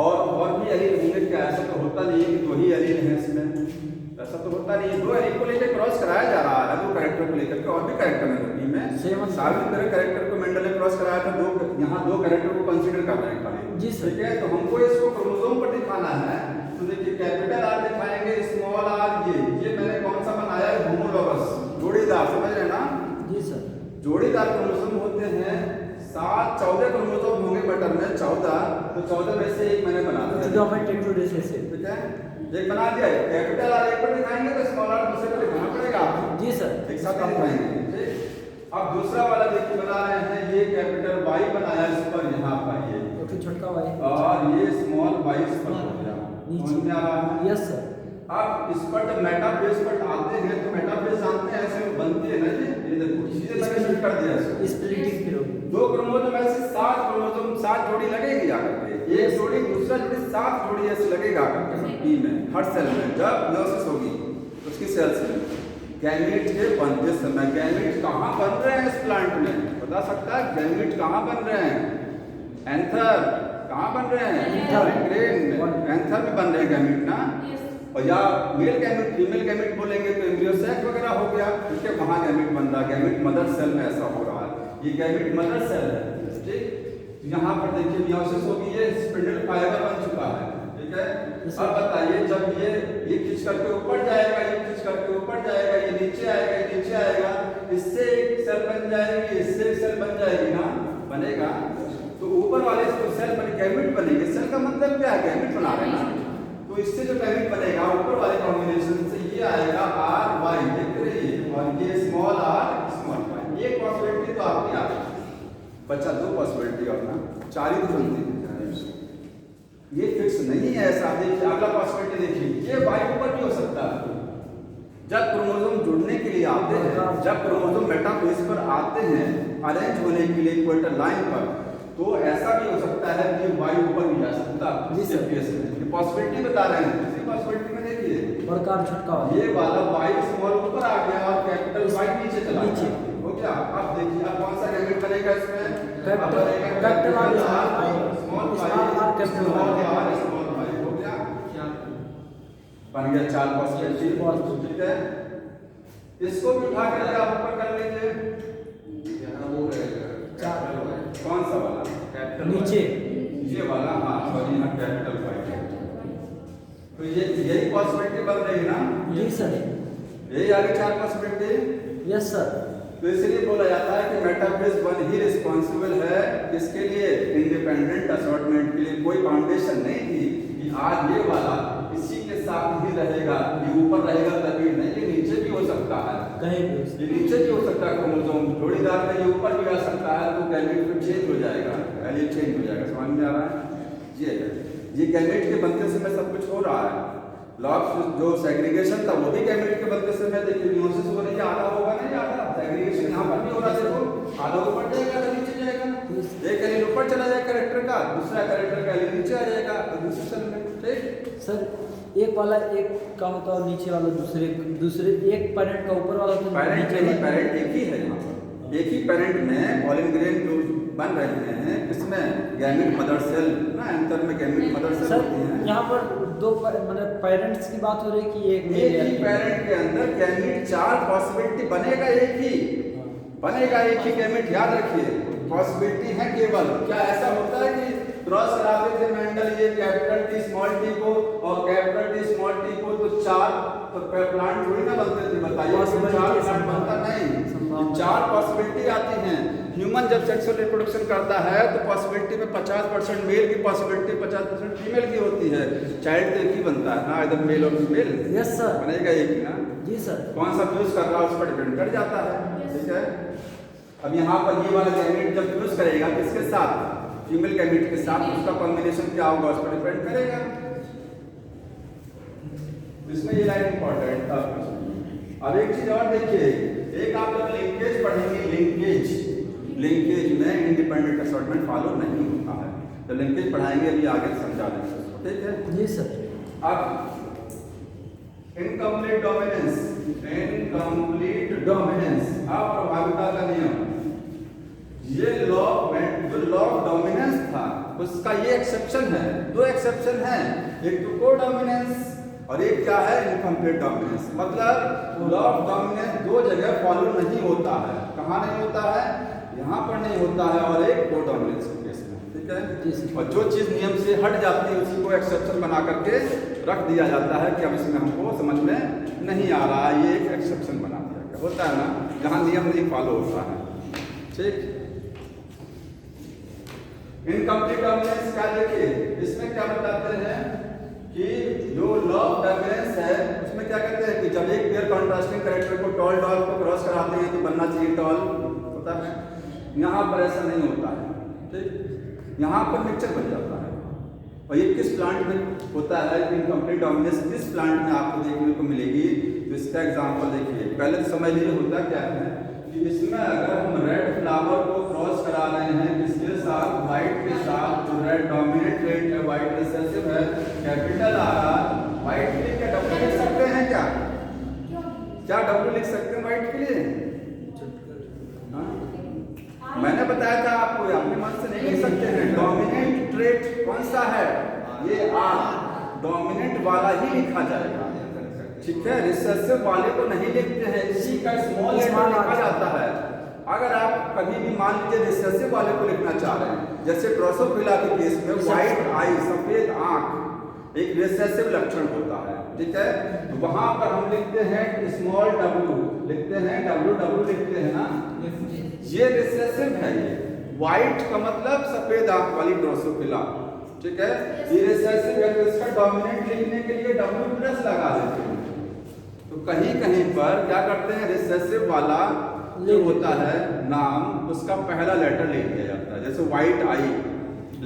और भी एलील होंगे क्या? ऐसा तो होता नहीं है कि 2 ही एलील हैं इसमें, ऐसा तो होता नहीं है। 2 एलील को लेकर क्रॉस कराया जा रहा है, 2 कैरेक्टर को लेकर के, और भी कैरेक्टर है धरती में। सावित्री कैरेक्टर को मेंडल ने क्रॉस कराया था, 2 यहाँ 2 कैरेक्टर को कंसीडर कर रहे हैं खाली, जी सर। ठीक है। तो हमको इसको क्रोमोसोम पर दिखाना है, तो देखिए कैपिटल R दिखाएंगे, स्मॉल r ये मैंने कौन सा बनाया है? होमोलॉगस, जोड़ीदार, समझ रहे हैं ना? जी सर। जोड़ीदार क्रोमोसोम होते हैं 14 क्रोमोसोम होंगे बटर में, 14, तो 14 में से एक मैंने बना दिया, ठीक है, एक बना दिया। कैपिटल R एक पर दिखाएंगे तो स्मॉल r दूसरे पर दिखाना पड़ेगा आपको, जी सर, एक साथ दिखाएंगे, ठीक। अब दूसरा वाला देखिए बना रहे हैं, ये कैपिटल Y बनाया इस पर, यहाँ पर ये तो छोटा y और ये स्मॉल y इस पर हो गया, समझ में आ रहा है? Yes sir. अब इस पर जब मेटाफेज पर आते हैं तो मेटाफेज जानते हैं ऐसे बनती है ना, ये देखो सीधे मैंने फिट कर दिया इसको, स्प्लिटिंग फिर होगी। 2 क्रोमोसोम ऐसे 7 क्रोमोसोम 7 जोड़ी लगेगी जाकर के, एक जोड़ी दूसरा जोड़ी 7 जोड़ी ऐसे लगेगा करके पी में हर सेल में जब मेयोसिस होगी उसकी सेल से गैमेट के बनते समय गैमेट कहाँ बन रहे हैं इस प्लांट में बता सकता है? गैमेट कहाँ बन रहे हैं? एंथर कहाँ बन रहे हैं? ग्रेन में एंथर में बन रहे हैं गैमेट ना। और या मेल गैमेट फीमेल गैमेट बोलेंगे तो एम्ब्रियो सैक वगैरह हो गया, ठीक है, वहाँ गैमेट बन रहा है। गैमेट मदर सेल में ऐसा हो रहा है, ये गैमेट मदर सेल है, ठीक। यहाँ पर देखिए मेयोसिस होगी, ये स्पिंडल फाइबर बन चुका है, ठीक है। अब बताइए जब ये खींच करके ऊपर जाएगा, ये खींच करके ऊपर जाएगा, ये नीचे आएगा, ये नीचे आएगा, इससे एक सेल बन जाएगी, इससे एक सेल बन जाएगी ना, बनेगा। तो ऊपर वाले से सेल बन गैमेट बनेगी। सेल का मतलब क्या है? गैमेट बना रहे हैं ना। तो इससे जो गैमेट बनेगा ऊपर वाले कॉम्बिनेशन से ये आएगा आर वाई, देख रहे हैं, और ये स्मॉल आर स्मॉल वाई। एक पॉसिबिलिटी तो आपकी आ गई, बच्चा 2 पॉसिबिलिटी और ना 4 ही तो बनती है, ये फिक्स नहीं है ऐसा। देखिए अगला पॉसिबिलिटी देखिए, ये वाई ऊपर भी हो सकता है। जब क्रोमोसोम जुड़ने के लिए आते हैं, जब क्रोमोसोम मेटाफेज पर आते हैं अरेंज होने के लिए इक्वेटर लाइन पर, तो ऐसा भी हो सकता है कि वाई ऊपर भी जा सकता है। इस केस में ये पॉसिबिलिटी बता रहे हैं। दूसरी पॉसिबिलिटी में देखिए बड़का छोटका ये वाला वाई स्मॉल ऊपर आ गया और कैपिटल वाई नीचे चला नीचे हो गया। अब देखिए अब कौन सा गैमेट बनेगा इसमें? Capital R small Y capital R small Y हो गया, बन गया 4 पॉसिबिलिटी, ठीक है। इसको भी उठा करके आप ऊपर कर लीजिए, यहाँ वो रहेगा कौन सा वाला? कैपिटल नीचे ये वाला, हाँ सॉरी, यहाँ कैपिटल वाई। तो ये यही पॉसिबिलिटी बन रही है ना? जी सर, यही आगे 4 पॉसिबिलिटी। Yes sir. तो इसलिए बोला जाता है कि मेटाफेज 1 ही रिस्पॉन्सिबल है किसके लिए? इंडिपेंडेंट असॉर्टमेंट के लिए। कोई फाउंडेशन नहीं थी कि आज ये वाला इसी के साथ ही रहेगा, ये ऊपर रहेगा तभी नहीं, ये नीचे भी हो सकता है, कहीं भी ये नीचे भी हो सकता है। क्रोमोसोम जोड़ीदार में ये ऊपर भी आ सकता है, तो गैमेट फिर चेंज हो जाएगा, वैल्यू चेंज हो जाएगा। समझ में आ रहा है? ये गैमेट के बनते समय सब कुछ हो रहा है। लॉक्स जो सेग्रीगेशन था वो भी गैमेट के बनते समय देखिए मेयोसिस हो रही है, आधा होगा नहीं आधा, सेग्रीगेशन यहाँ पर भी हो रहा है, देखो आधा ऊपर जाएगा आधा नीचे जाएगा, एक एलील ऊपर चला जाएगा कैरेक्टर का, दूसरा कैरेक्टर का एलील नीचे आ जाएगा दूसरे सेल में, ठीक। सर एक वाला एक का होता है, नीचे वाला दूसरे एक पेरेंट का ऊपर वाला तो पेरेंट नहीं, पेरेंट एक ही है यहाँ पर, एक ही पेरेंट में पॉलिन ग्रेन जो बन रहे हैं, किसमें? गैमेट मदर सेल ना, एंथर में गैमेट मदर सेल होती है। यहाँ पर 2 मतलब पेरेंट्स की बात हो रही है कि एक ही पेरेंट के अंदर गैमेट 4 पॉसिबिलिटी बनेगा, एक ही बनेगा, एक ही गैमेट, याद रखिए पॉसिबिलिटी है केवल। क्या ऐसा होता है कि क्रॉस कराते थे मेंडल ये कैपिटल टी स्मॉल टी को और कैपिटल टी स्मॉल टी को, तो 4 तो प्लांट थोड़ी ना बनते थे, बताइए 4 प्लांट बनता नहीं, 4 पॉसिबिलिटी आती हैं। ह्यूमन जब सेक्सुअल रिप्रोडक्शन करता है तो पॉसिबिलिटी में 50% मेल की पॉसिबिलिटी 50% फीमेल की होती है। चाइल्ड तो एक ही बनता है ना, इधर मेल और फीमेल। यस सर, बनेगा एक ही ना। जी सर। कौन सा फ्यूज कर रहा है उस पर डिपेंड कर जाता है, ठीक है। अब यहाँ पर ये वाला गैमेट जब फ्यूज करेगा किसके साथ? फीमेल गैमेट के साथ, उसका कॉम्बिनेशन क्या होगा उस पर डिपेंड करेगा। इसमें ये लाइन इंपॉर्टेंट था। अब एक चीज और देखिए, एक आप जब लिंकेज पढ़ेंगे, लिंकेज में इंडिपेंडेंट असॉर्टमेंट फॉलो नहीं होता है, तो लिंकेज पढ़ाएंगे अभी आगे समझा देंगे, ठीक है जी सर। अब इनकम्प्लीट डोमिनेंस, अप्रभाविता का नियम, ये लॉ में जो लॉ ऑफ डोमिनेंस था उसका ये एक्सेप्शन है, 2 एक्सेप्शन है, एक तो कोडोमिनेंस और एक क्या है? Incomplete dominance. मतलब लॉ ऑफ डोमिनेंस 2 जगह फॉलो नहीं होता है। कहाँ नहीं होता है? यहाँ पर नहीं होता है, और एक कोडोमिनेंस के केस में, ठीक है। और जो चीज नियम से हट जाती है उसी को एक्सेप्शन बना करके रख दिया जाता है कि अब इसमें हमको समझ में नहीं आ रहा है, ये एक एक्सेप्शन बना दिया गया होता है ना, जहाँ नियम नहीं फॉलो होता है, ठीक। इनकम्प्लीट डोमिनेंस क्या? देखिए इसमें क्या बताते हैं कि जो लॉ ऑफ डोमिनेंस है उसमें क्या कहते हैं कि जब एक पेयर कॉन्ट्रास्टिंग कैरेक्टर को टॉल डॉल को क्रॉस कराते हैं तो बनना चाहिए टॉल, होता है। यहाँ पर ऐसा नहीं होता है, ठीक। यहाँ पर मिक्सचर बन जाता है। और ये किस प्लांट में होता है? इनकम्प्लीट डोमिनेंस किस प्लांट में आपको देखने को मिलेगी? तो इसका एग्जांपल देखिए, पहले तो समझ लीजिए होता क्या है कि इसमें अगर हम रेड फ्लावर को क्रॉस करा रहे हैं किसके साथ, व्हाइट के साथ, तो रेड डोमिनेंट ट्रेट है, व्हाइट रिसेसिव है, कैपिटल आ रहा, व्हाइट के लिए क्या डब्ल्यू लिख सकते हैं क्या? क्या डब्ल्यू लिख सकते हैं व्हाइट के लिए? हाँ? मैंने बताया था आपको, अपने मन से नहीं लिख सकते हैं। डोमिनेंट ट्रेट कौन सा है? ये आर, डोमिनेंट वाला ही लिखा जाएगा, ठीक है, रिसेसिव वाले को नहीं लिखते हैं, इसी का स्मॉल लेटर लिखा जाता है। अगर आप कभी भी मान लीजिए रिसेसिव वाले को लिखना चाह रहे हैं, जैसे ड्रोसोफिला के केस में व्हाइट आई, सफेद आंख एक रिसेसिव लक्षण होता है, ठीक है, तो वहां पर हम लिखते हैं स्मॉल डब्ल्यू, लिखते हैं डब्ल्यू डब्ल्यू लिखते हैं ना, ये रिसेसिव है। ये व्हाइट का मतलब सफेद आंख वाली ड्रोसोफिला, ठीक है, ये रिसेसिव है, तो इसका डोमिनेंट लिखने के लिए डब्ल्यू प्लस लगा देते हैं। तो कहीं कहीं पर क्या करते हैं, रिसेसिव वाला जो होता है नाम, उसका पहला लेटर ले लिया जाता है, जैसे व्हाइट आई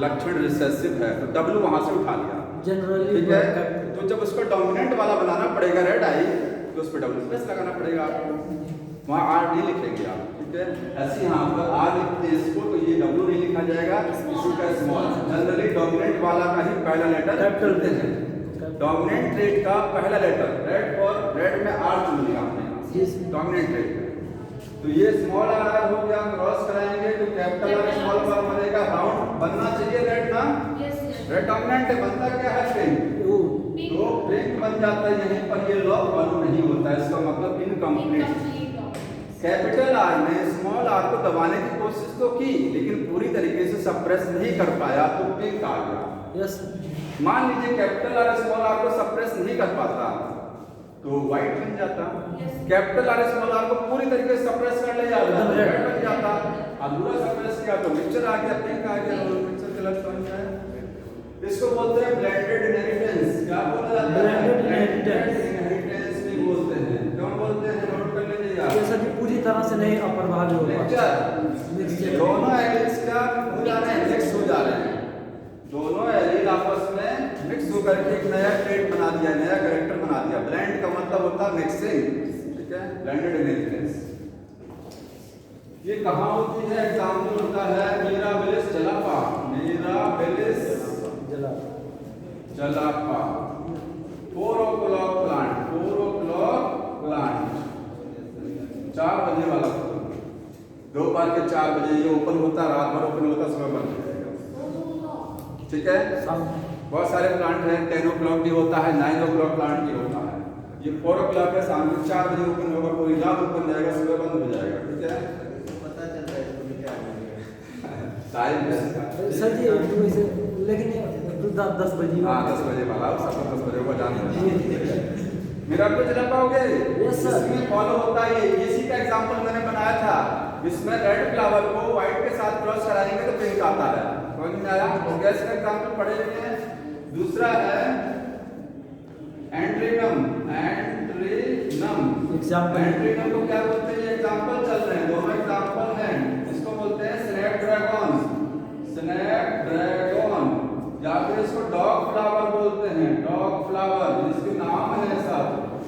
लक्षण रिसेसिव है तो डब्ल्यू वहां से उठा लिया जनरली, ठीक है। तो जब उसका डोमिनेंट वाला बनाना पड़ेगा रेड आई, तो उस पर डब्ल्यू प्लस लगाना पड़ेगा आपको, वहां आर नहीं लिखेंगे आप, ठीक है। ऐसे यहाँ पर आर लिखते हैं इसको, तो ये डब्ल्यू नहीं लिखा जाएगा, इसी का स्मॉल। जनरली डोमिनेंट वाला का ही पहला लेटर कैपिटल देते हैं। डोमिनेंट ट्रेट का पहला लेटर रेड, और रेड में आर चुन लिया आपने डोमिनेंट ट्रेट में, तो ये स्मॉल आर हो गया, क्रॉस कराएंगे तो कैपिटल आर स्मॉल आर बनेगा, राउंड बनना चाहिए रेड ना, रेड डोमिनेंट है, बनता क्या है पिंक, तो पिंक बन जाता है यहीं पर, ये लॉक फॉलो नहीं होता है, इसका मतलब इनकम्प्लीट। कैपिटल आर ने स्मॉल आर को दबाने की कोशिश तो की, लेकिन पूरी तरीके से सप्रेस नहीं कर पाया, तो पिंक आ गया। यस, मान लीजिए कैपिटल आर स्मॉल आर को सप्रेस नहीं कर पाता तो व्हाइट बन जाता, कैपिटल आर स्मॉल आर को पूरी तरीके से सप्रेस कर ले जाता तो रेड बन जाता, अधूरा सप्रेस किया तो मिक्सचर आ गया, पिंक आ गया, और मिक्सचर कलर बन गया। इसको बोलते हैं ब्लेंडेड इनहेरिटेंस। क्या बोला जाता है? ब्लेंडेड इनहेरिटेंस भी बोलते हैं। क्यों बोलते हैं, नोट कर लीजिए आप, जैसा कि पूरी तरह से नहीं अप्रभावी होगा, मिक्सचर दोनों एलिल्स का हो जा रहे हैं, मिक्स हो जा रहे हैं, दोनों एलील आपस में मिक्स होकर के एक नया ट्रेट बना दिया, नया कैरेक्टर बना दिया। ब्लेंड का मतलब होता है मिक्सिंग, ठीक है, ब्लेंडेड इनहेरिटेंस। ये कहाँ होती है? एग्जाम्पल होता है mirabilis जलापा, mirabilis जलापा, 4 o'clock plant, 4 o'clock plant, 4 बजे वाला, दोपहर के 4 बजे ये ओपन होता है, रात भर ओपन होता, सुबह बंद हो जाएगा, ठीक है। बहुत सारे प्लांट हैं, 10 o'clock भी होता है, 9 o'clock प्लांट भी होता है। ये 4 o'clock है, शाम को 4 बजे ओपन होगा, पूरी रात ओपन जाएगा, सुबह बंद हो जाएगा, ठीक है। पता चलता है इसको क्या टाइम सर जी, लेकिन 10 बजे, हाँ 10 बजे वाला, सब 10 बजे को जाना मेरा आपको जला पाओगे? Yes sir. इसमें फॉलो होता है ये, इसी का एग्जांपल मैंने बनाया था, इसमें रेड फ्लावर को व्हाइट के साथ क्रॉस कराएंगे तो पिंक आता है, समझ में आया? हो गया, इसका एग्जांपल पढ़े हुए हैं। दूसरा है एंट्रीनम, एंट्रीनम, एग्जांपल, एंट्रीनम को क्या बोलते हैं? ये एग्जांपल चल रहे हैं, दोनों एग्जांपल हैं, इसको बोलते हैं स्नैपड्रैगन, स्नैपड्रैगन, या फिर इसको डॉग फ्लावर बोलते हैं, डॉग फ्लावर, जिसके नाम है सब,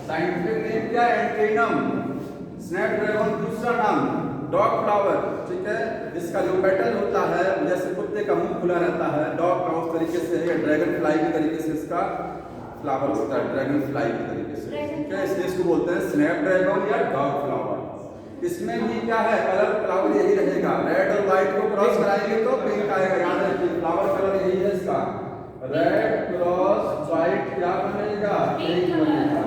साइंटिफिक नेम क्या है? एंट्रीनम, स्नैपड्रैगन दूसरा नाम, डॉग फ्लावर, ठीक है। इसका जो पेटल होता है जैसे कुत्ते का मुंह खुला रहता है, डॉग का उस तरीके से है, ड्रैगन फ्लाई के तरीके से इसका फ्लावर होता है, ड्रैगन फ्लाई के तरीके से, ठीक है। इसलिए इसको बोलते हैं स्नैपड्रैगन या डॉग फ्लावर। इसमें भी क्या है, कलर फ्लावर यही रहेगा, रेड और व्हाइट को क्रॉस कराएंगे तो पिंक आएगा, याद रखिए फ्लावर कलर यही है इसका, रेड क्रॉस व्हाइट क्या बनेगा? पिंक बनेगा।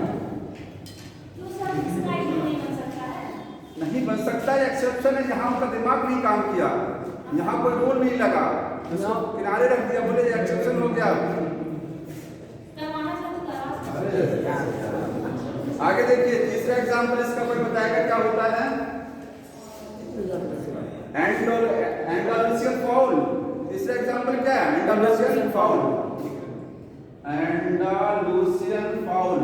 नहीं बन सकता, है एक्सेप्शन है, यहाँ उनका दिमाग नहीं काम किया, यहाँ कोई रूल नहीं लगा, इसको किनारे रख दिया, बोले ये एक्सेप्शन हो गया। आगे देखिए, तीसरा एग्जांपल इसका कोई बताएगा क्या होता है? एंडालुसियन फाउल। तीसरा एग्जांपल क्या है? एंडालुसियन फाउल, एंडालुसियन फाउल,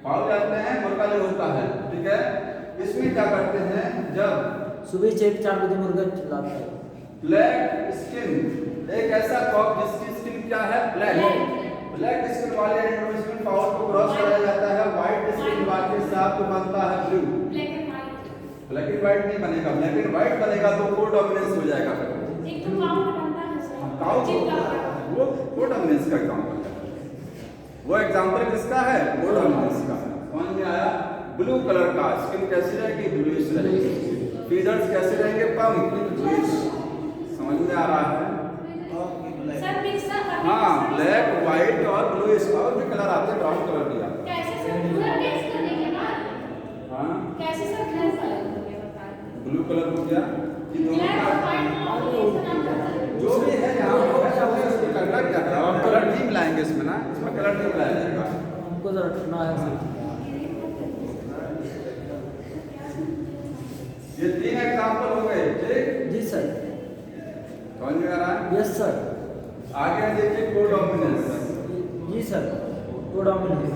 फाउल कहते हैं मुर्गा जो होता है, ठीक है। इसमें क्या करते हैं, जब सुबह 4 बजे मुर्गा चिल्लाता है, ब्लैक स्किन, एक ऐसा कॉक जिसकी स्किन क्या है? ब्लैक, ब्लैक स्किन वाले फाउल को क्रॉस कराया जाता है व्हाइट स्किन वाले के साथ, तो बनता है ब्लू, ब्लैक एंड व्हाइट नहीं बनेगा, ब्लैक एंड व्हाइट बनेगा तो कोडोमिनेंस हो जाएगा। एक तो काउंट बनता है सर। काउंट वो कोडोमिनेंस का एग्जांपल है, वो एग्जांपल किसका है? कोडोमिनेंस का। समझ में आया? ब्लू कलर का स्किन कैसी रहेगी? ब्लूइश रहेगी। फीडर्स कैसे रहेंगे? पंख। समझ में आ रहा है? सर मिक्सर करके हाँ, ब्लैक व्हाइट और ब्लूइश और भी कलर आते हैं, ब्राउन कलर भी आता है। कैसे सर पूरा टेस्ट करेंगे ना? हाँ, कैसे सर कलर करेंगे बताइए। ब्लू कलर हो गया, ये दोनों ब्लैक और का व्हाइट कॉम्बिनेशन आप बताइए। जो भी है यहाँ पर उसमें करना क्या है? हम कलर नहीं मिलाएंगे इसमें ना, इसमें कलर नहीं मिलाया जाएगा। हमको जरा रखना है सर। ये 3 एग्जांपल हो गए, ठीक? जी सर। समझ में आ रहा है? Yes sir. आगे देखिए कोडोमिनेंस। जी सर, कोडोमिनेंस।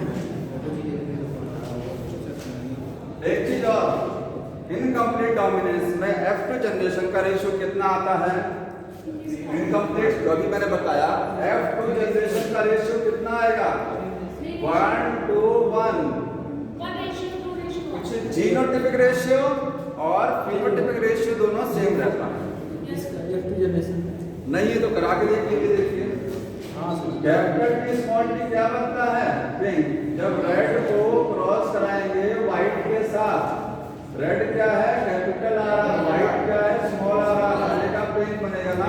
एक चीज और, इनकम्प्लीट डोमिनेंस में F2 जनरेशन का रेशियो कितना आता है? इनकम्प्लीट, जो अभी मैंने बताया, F2 जनरेशन का रेशियो कितना आएगा? 1 to 1। One ratio, two ratio. कुछ जीनोटाइपिक रेशियो और फिनोटाइपिक रेशियो दोनों सेम रहता है। F2 जनरेशन नहीं है तो करा के देखिए, देखिए हाँ sir. Capital T small T क्या बनता है? पिंक। जब रेड को क्रॉस कराएंगे व्हाइट के साथ, रेड क्या है? कैपिटल आ रहा, व्हाइट क्या है? स्मॉल आ रहा, बनेगा पिंक बनेगा ना।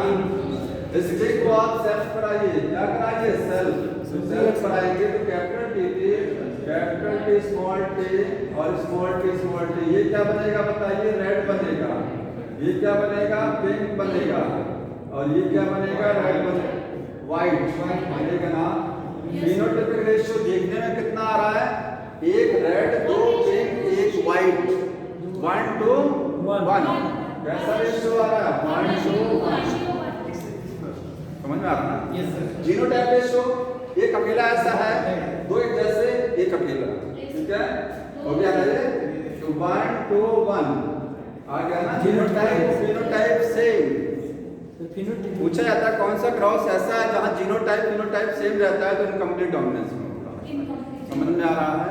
इस पिंक को आप सेल्फ कराइए, क्या कराइए? सेल्फ कराएंगे तो कैपिटल टी स्मॉल टी और स्मॉल टी ये क्या बनेगा बताइए? रेड बनेगा। ये क्या बनेगा? पिंक बनेगा। और ये क्या बनेगा? रेड बनेगा, व्हाइट बनेगा ना। फिनोटाइपिक रेशियो देखने में कितना आ रहा है? एक रेड, 2 पिंक, 1 व्हाइट, 1 to 1। कैसा रेशियो आ रहा है? 1 to 1। समझ में आ रहा है? Yes sir. जीनोटाइप रेशियो, एक अकेला ऐसा है, 2 एक जैसे, एक अकेला, ठीक है? हो गया ना ये? तो 1 to 1 आ गया ना। Genotype phenotype same. फिनोटाइप पूछा जाता है कौन सा क्रॉस ऐसा है जहां जीनोटाइप फिनोटाइप सेम रहता है तो इनकम्प्लीट डोमिनेंस में होगा। समझ में आ रहा है?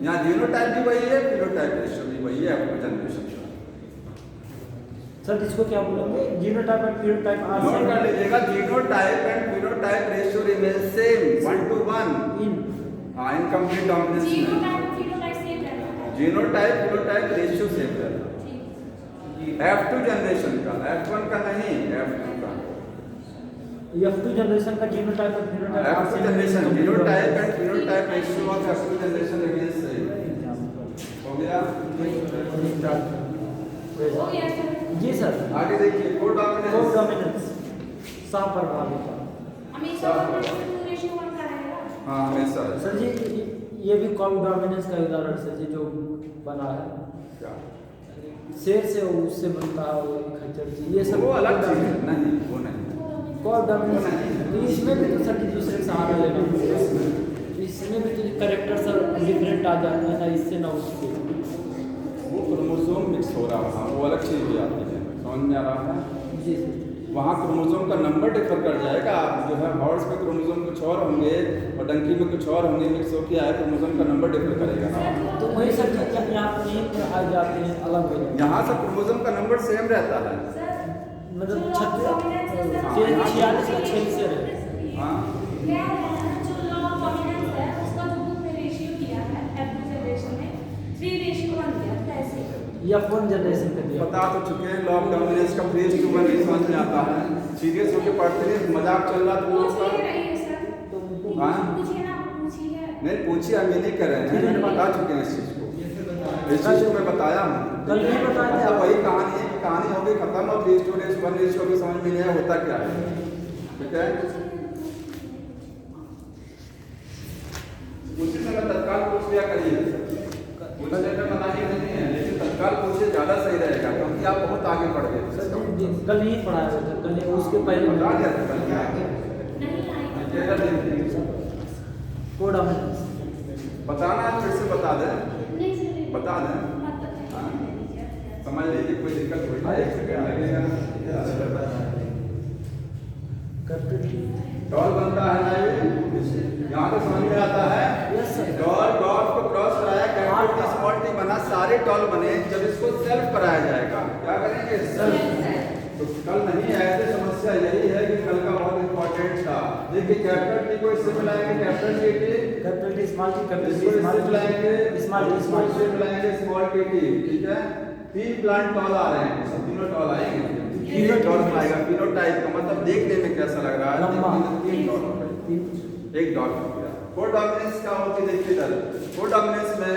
यहाँ जीनोटाइप भी वही है, फिनोटाइप रेशियो भी वही है आपको जनरेशन का। सर इसको क्या बोलेंगे? Genotype and phenotype are not same कर लीजिएगा, genotype and phenotype ratio remain same 1 to 1 in. हाँ, इनकम्प्लीट डोमिनेंस में जीनोटाइप फिनोटाइप सेम रहता है। जीनोटाइप फिनोटाइप रेशियो सेम रहता है। F2 जनरेशन का, F1 का नहीं, F2 का। F2 जनरेशन का जीनोटाइप और phenotype are F2 same. Generation genotype and phenotype ratio of F2 generation remain same. हो गया? हो गया सर। जी सर। आगे देखिए कोडोमिनेंस। कोडोमिनेंस साफ प्रभावी का। हमेशा one ratio one का रहेगा। हाँ, हमेशा सर जी ये भी कोडोमिनेंस का उदाहरण सर जी जो बना है क्या? शेर से उससे बनता है वो खच्चर जी, ये सब वो अलग चीज है, नहीं वो नहीं। कोडोमिनेंस तो इसमें भी तो सर जी दूसरे का सहारा लेना पड़ेगा। इसमें भी तो कैरेक्टर सर डिफरेंट आ जाता है ना, इससे ना उससे। वो क्रोमोसोम मिक्स हो रहा है, वो अलग चीज भी आती है। समझ में आ रहा है? जी सर। वहाँ क्रोमोसोम का नंबर डिफर कर जाएगा। आप जो है हॉर्स में क्रोमोसोम कुछ और होंगे और डंकी में कुछ और होंगे, मिक्स होकर आए क्रोमोसोम का नंबर डिफर करेगा ना। तो वही सर जी यहाँ पर यहीं पर आ जाते हैं अलग हो जाते हैं। यहाँ से क्रोमोसोम का नंबर सेम रहता है। मतलब 46 का 6 से रहे। हाँ, क्या है जो लॉ ऑफ डोमिनेंस है उसका जो बुक में रेशियो दिया है F2 जनरेशन में 3:1 दिया कैसे? F1 जनरेशन का दिया। बता तो चुके हैं लॉ ऑफ डोमिनेंस का 3:1 नहीं समझ में आता है। सीरियस होकर पढ़ते हैं, मजाक चल रहा तो वो पूछिए सब। नहीं सर। तो हाँ? पूछिए ना, पूछिए। नहीं पूछिए, हम ये नहीं कर रहे हैं, बता चुके हैं इस चीज को। इस चीज को मैं बताया हूँ। कल भी बताया था। मतलब वही कहानी है कि कहानी हो गई खत्म और 3:1 रेशियो भी समझ में नहीं आया होता क्या है। ठीक है? उसी समय तत्काल पूछ लिया करिए, उस समय मना ही नहीं है, लेकिन तत्काल पूछिए ज्यादा सही रहेगा क्योंकि आप बहुत आगे बढ़ गए। कल नहीं पढ़ाया था, कल उसके पहले बता दिया था कल क्या? नहीं आएगा। कोडोमिनेंस बताना है फिर से बता दें, नहीं सर। बता दें। हाँ? समझ लीजिए, कोई दिक्कत हुई ना, 1 सेकंड लगेगा। डॉल बनता है ना ये, यहाँ तो समझ में आता है। Yes sir. डॉल डॉट को क्रॉस कराया, कैपिटल टी स्मॉल टी बना, सारे टॉल बने जब इसको सेल्फ कराया जाएगा। क्या करेंगे? सेल्फ। तो कल नहीं आए थे, समस्या यही है कि कल का बहुत इंपॉर्टेंट था। देखिए कैपिटल टी को इससे मिलाएंगे capital capital T small T T, इसको इससे मिलाएंगे स्मॉल टी स्मॉल से मिलाएंगे स्मॉल टी टी, ठीक है। 3 प्लांट टॉल आ रहे हैं, सब तीनों टॉल आएंगे। तीन टॉल आएगा, फिनोटाइप का मतलब देखने में कैसा लग रहा है? लंबा। 3 टॉल हो गए, 1 डॉट हो गया। कोडोमिनेंस क्या होती है? देखिए इधर कोडोमिनेंस में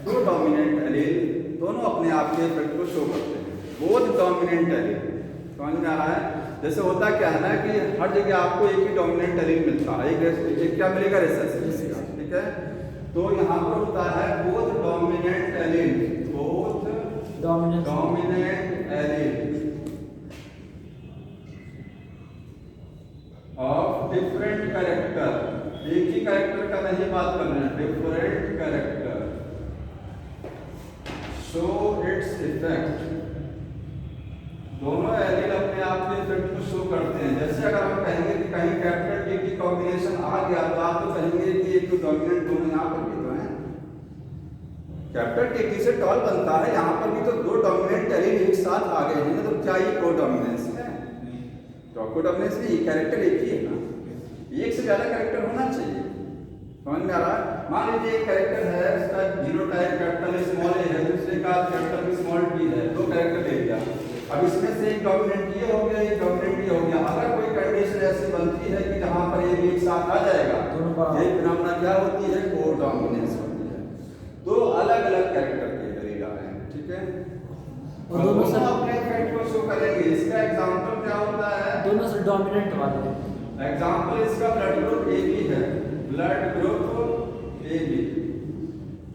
2 डोमिनेंट एलील दोनों अपने आप के इफेक्ट को शो करते हैं। बोथ डोमिनेंट एलील, समझ में आ रहा है? जैसे होता क्या है ना कि हर जगह आपको एक ही डोमिनेंट एलील मिलता है, एक क्या मिलेगा? रिसेसिव मिलेगा, ठीक है। तो यहाँ पर होता है both dominant allele, both dominant allele of different character, एक ही कैरेक्टर का नहीं बात कर रहे हैं, different character show its effect. दोनों एलील अपने आप के इफेक्ट को शो करते हैं। जैसे अगर हम कहेंगे कि कहीं कैपिटल टी की कॉम्बिनेशन आ गया तो आप तो कहेंगे कि एक तो डोमिनेंट दोनों यहाँ पर भी तो है, कैपिटल टी से टॉल बनता है, यहाँ पर भी तो 2 डोमिनेंट एलील एक साथ आ गए हैं, तो क्या ये कोडोमिनेंस है? तो कोडोमिनेंस में ये कैरेक्टर एक ही है ना, एक से ज्यादा कैरेक्टर होना चाहिए, समझ में आ रहा है? मान लीजिए एक कैरेक्टर है, इसका जीनोटाइप कैपिटल स्मॉल ए है, दूसरे का कैपिटल स्मॉल टी है, 2 कैरेक्टर ले लिया। अब इसमें से एक डोमिनेंट ये हो गया, एक डोमिनेंट ये हो गया। अगर कोई कंडीशन ऐसी बनती है कि जहां पर ये भी एक साथ आ जाएगा, ये फिनोमेना क्या होती है? कोडोमिनेंस होती है। 2 अलग-अलग कैरेक्टर के एलील आ रहे हैं, ठीक है, और दोनों अपने इफेक्ट को शो करेंगे। इसका एग्जांपल क्या होता है? दोनों से डोमिनेंट वाले एग्जांपल इसका ब्लड ग्रुप AB है, ब्लड ग्रुप AB।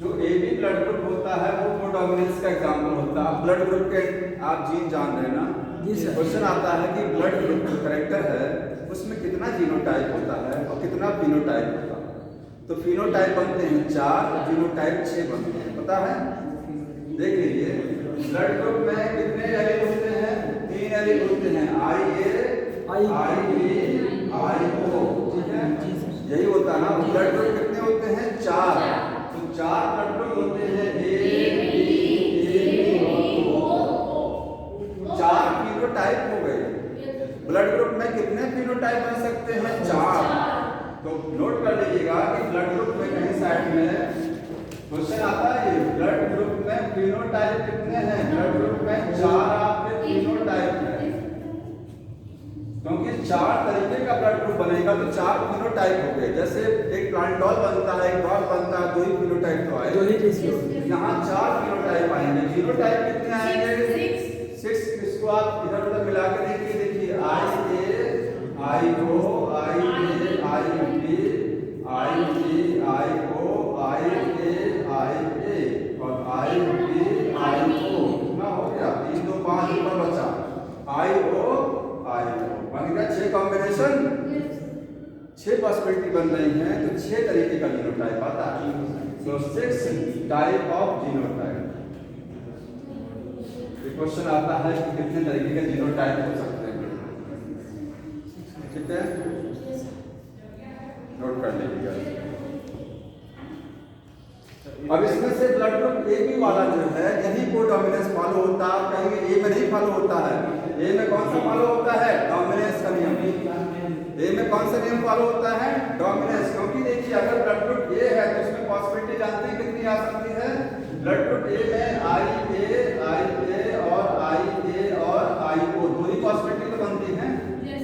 जो AB ब्लड ग्रुप होता है वो कोडोमिनेंस का एग्जांपल होता है। ब्लड ग्रुप के आप जीन जान रहे हैं ना? जी सर। क्वेश्चन आता है कि ब्लड ग्रुप जो कैरेक्टर है उसमें कितना जीनोटाइप होता है और कितना फिनोटाइप होता है। तो फिनोटाइप बनते हैं 4, जीनोटाइप 6 बनते हैं, पता है? देख लीजिए ब्लड ग्रुप में कितने एलील होते हैं? 3 एलील होते हैं, IA, IO, ठीक है, यही होता है ना। ब्लड ग्रुप कितने होते हैं? 4। तो 4 ब्लड ग्रुप होते हैं, A, B, O, 4 फिनोटाइप हो गए। ब्लड ग्रुप में कितने फिनोटाइप बन सकते हैं? 4। तो नोट कर लीजिएगा कि ब्लड ग्रुप में कहीं साइड में क्वेश्चन आता है, ये ब्लड ग्रुप में फिनोटाइप कितने हैं? ब्लड ग्रुप में 4 आपके फिनोटाइप है, क्योंकि 4 तरीके का ब्लड ग्रुप बनेगा तो 4 फिनोटाइप हो गए। जैसे एक प्लांटॉल बनता है, एक डॉल बनता है, 2 ही फिनोटाइप तो आए, 2 ही रेशियो। यहाँ 4 फिनोटाइप आएंगे। जीनोटाइप कितने आएंगे? 6। इसको आप इधर उधर मिला के देखिए, IA, IO, IA, IB, IE, IO, IA, IA और IB, IO, कितना हो गया? 3, 2, 5 ऊपर बचा, IO बन गया 6 कॉम्बिनेशन, 6 पॉसिबिलिटी बन रही हैं, तो 6 तरीके का जीनोटाइप आता है। तो 6 टाइप ऑफ जीनोटाइप। क्वेश्चन आता है कि कितने तरीके के जीनोटाइप हो सकते हैं, ठीक है, नोट कर लीजिएगा। अब इसमें से ब्लड ग्रुप AB वाला जो है यही कोडोमिनेंस फॉलो होता है। आप कहेंगे A में नहीं फॉलो होता है। A में कौन सा फॉलो होता है? डोमिनेंस का नियम। A में कौन सा नियम फॉलो होता है? डोमिनेंस। क्योंकि देखिए अगर ब्लड ग्रुप A है तो उसमें पॉसिबिलिटी जानते हैं कितनी आ सकती है? ब्लड ग्रुप A में IA और IO 2 ही पॉसिबिलिटी तो बनती है।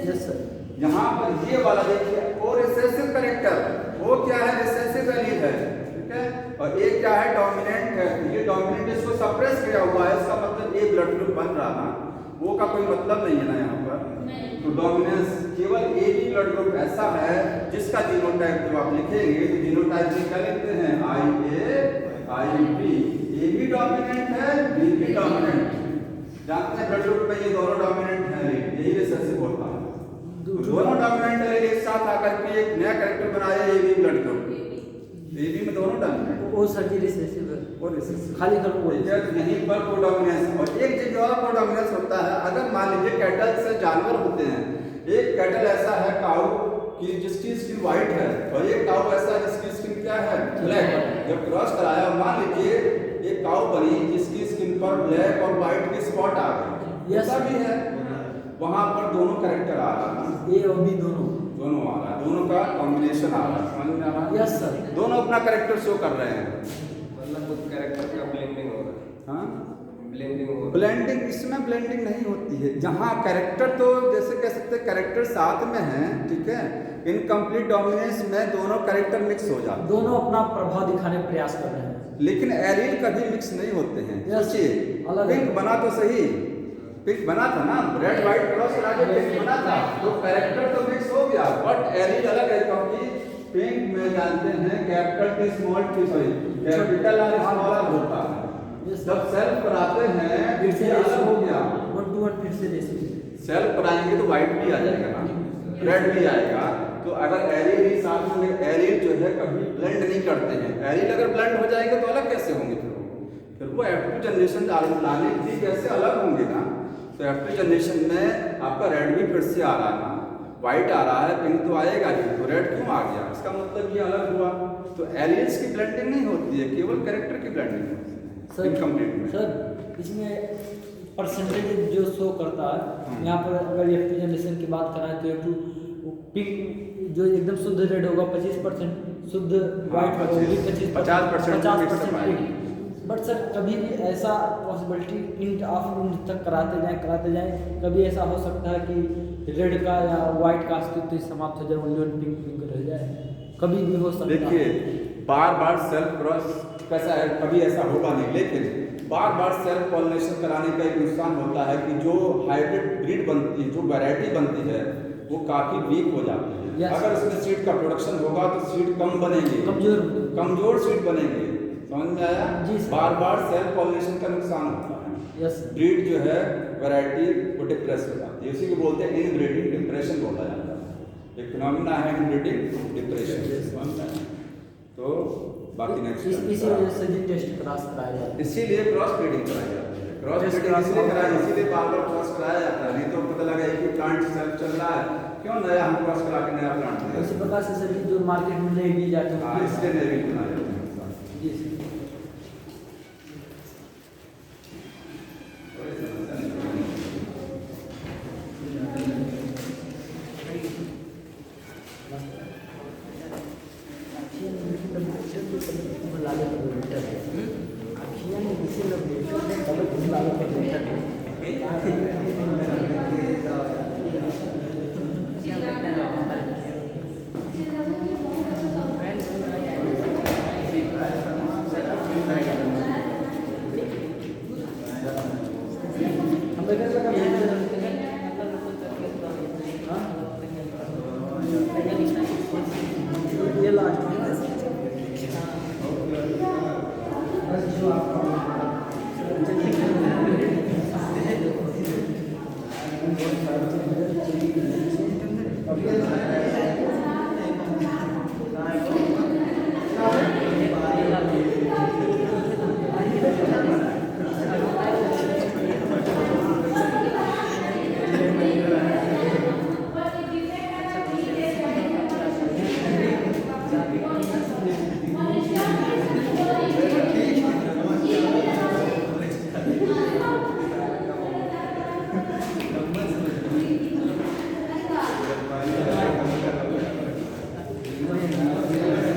Yes sir. यहाँ पर ये वाला देखिए, वो रिसेसिव कैरेक्टर, वो क्या है? रिसेसिव एलील है, ठीक है, और ये क्या है? डोमिनेंट है। ये डोमिनेंट इसको सप्रेस किया हुआ है, इसका मतलब ये ब्लड ग्रुप बन रहा ना, वो का कोई मतलब नहीं है ना यहाँ पर। तो डोमिनेंस केवल AB ब्लड ग्रुप ऐसा है जिसका जीनोटाइप जब आप लिखेंगे तो जीनोटाइप में क्या लिखते हैं? IA, IB। A भी डोमिनेंट है, B भी डोमिनेंट। जानते हैं ब्लड ग्रुप में ये दोनों डोमिनेंट है, यही रिसेसिव होता है। तो दोनों डोमिनेंट है एक साथ आकर के एक नया कैरेक्टर बनाया AB ब्लड ग्रुप। AB में दोनों डोमिनेंट, वो सर्जी रिसेसिव है, वो रिसेसिव, खाली कर वो यहीं पर कोडोमिनेंस। और एक जगह और कोडोमिनेंस होता है, अगर मान लीजिए कैटल से जानवर होते हैं, एक कैटल ऐसा है काऊ कि जिसकी स्किन व्हाइट है और एक काऊ ऐसा जिसकी स्किन क्या है? ब्लैक। जब क्रॉस कराया, मान लीजिए एक काऊ बनी जिसकी स्किन पर ब्लैक और व्हाइट के स्पॉट आ गए, Yes. ऐसा भी है। वहां पर दोनों कैरेक्टर आ रहा है, ए और बी दोनों। दोनों आ रहा है, दोनों का कॉम्बिनेशन आ रहा है, समझ में आ रहा है? Yes sir. दोनों अपना कैरेक्टर शो कर रहे हैं। मतलब कुछ कैरेक्टर का ब्लेंडिंग हो रहा है। हाँ, ब्लेंडिंग हो रहा है। ब्लेंडिंग, इसमें ब्लेंडिंग नहीं होती है। जहाँ कैरेक्टर तो जैसे कह सकते हैं कैरेक्टर साथ में हैं, ठीक है, इनकम्प्लीट डोमिनेंस में दोनों कैरेक्टर मिक्स हो जाते हैं, दोनों अपना प्रभाव दिखाने का प्रयास कर रहे हैं। लेकिन एरियल कभी मिक्स नहीं होते हैं। Yes. सोचिए, अलग है। पिंक बना तो सही, पिंक बना था ना, रेड व्हाइट क्रॉस करा के पिंक बना था, तो कैरेक्टर तो मिक्स हो गया, बट एरियल अलग है, क्योंकि पिंक में जानते हैं capital T small T, sorry capital और स्मॉल आर होता है। Yes. जब सेल्फ कराते हैं फिर से ये अलग हो गया, 1 to 1 फिर से रेशियो। सेल्फ कराएंगे तो व्हाइट भी आ जाएगा ना, रेड भी आएगा। तो अगर एरियल ही साथ में, एरियल जो है कभी ब्लेंड नहीं करते हैं, एरियल अगर ब्लेंड हो जाएगा तो अलग कैसे होंगे फिर वो F2 जनरेशन लाने भी कैसे अलग होंगे ना। तो F2 जनरेशन में आपका रेड भी फिर से आ रहा है ना, व्हाइट आ रहा है, पिंक तो आएगा ही, तो रेड क्यों आ गया, इसका मतलब ये अलग हुआ। तो एरियल्स की ब्लेंडिंग नहीं होती है, केवल कैरेक्टर की ब्लेंडिंग होती है इनकम्प्लीट में। सर इसमें परसेंटेज जो शो करता है, यहाँ पर अगर F2 जनरेशन की बात कराएं तो F2 पिंक जो एकदम शुद्ध रेड होगा 25%, शुद्ध व्हाइट होगा 25%, 50% बट सर कभी भी ऐसा पॉसिबिलिटी इंट ऑफ इंट तक कराते जाएं, कभी ऐसा हो सकता है कि रेड का या व्हाइट का अस्तित्व समाप्त हो जाए, ओनली पिंक रह जाए, कभी भी हो सकता है। देखिए बार बार सेल्फ क्रॉस कैसा है, कभी ऐसा होगा नहीं, लेकिन बार बार सेल्फ पॉलिनेशन कराने का एक नुकसान होता है कि जो हाइब्रिड ब्रीड बनती है, जो वैरायटी बनती है, वो काफी वीक हो जाती है। Yes. अगर उसमें सीड का प्रोडक्शन होगा तो सीड कम बनेंगे, कमजोर सीड बनेंगे, समझ में आया? जी सर। बार बार सेल्फ पॉलिनेशन का नुकसान होता है। यस ब्रीड जो है वैरायटी को डिप्रेस हो जाती है, इसी को बोलते हैं इनब्रीडिंग डिप्रेशन बोला जाता है। एक फिनोमेना है इनब्रीडिंग डिप्रेशन। तो बाकी नेक्स्ट इसी वजह से जी टेस्ट क्रॉस कराया जाता है। इसीलिए क्रॉस ब्रीडिंग कराई जाती है। क्रॉस Yes, ब्रीडिंग cross इसलिए कराया कराई, जाता है। इसीलिए बार बार क्रॉस कराया जाता है, नहीं तो पता लगा कि प्लांट सेल्फ चल रहा है, क्यों नया हम क्रॉस करा के नया प्लांट दे। इसी प्रकार से सर जो मार्केट में नहीं दी जाती हाँ, है इसलिए नए बीज बनाए जाते हैं। जी सर। ये लास्ट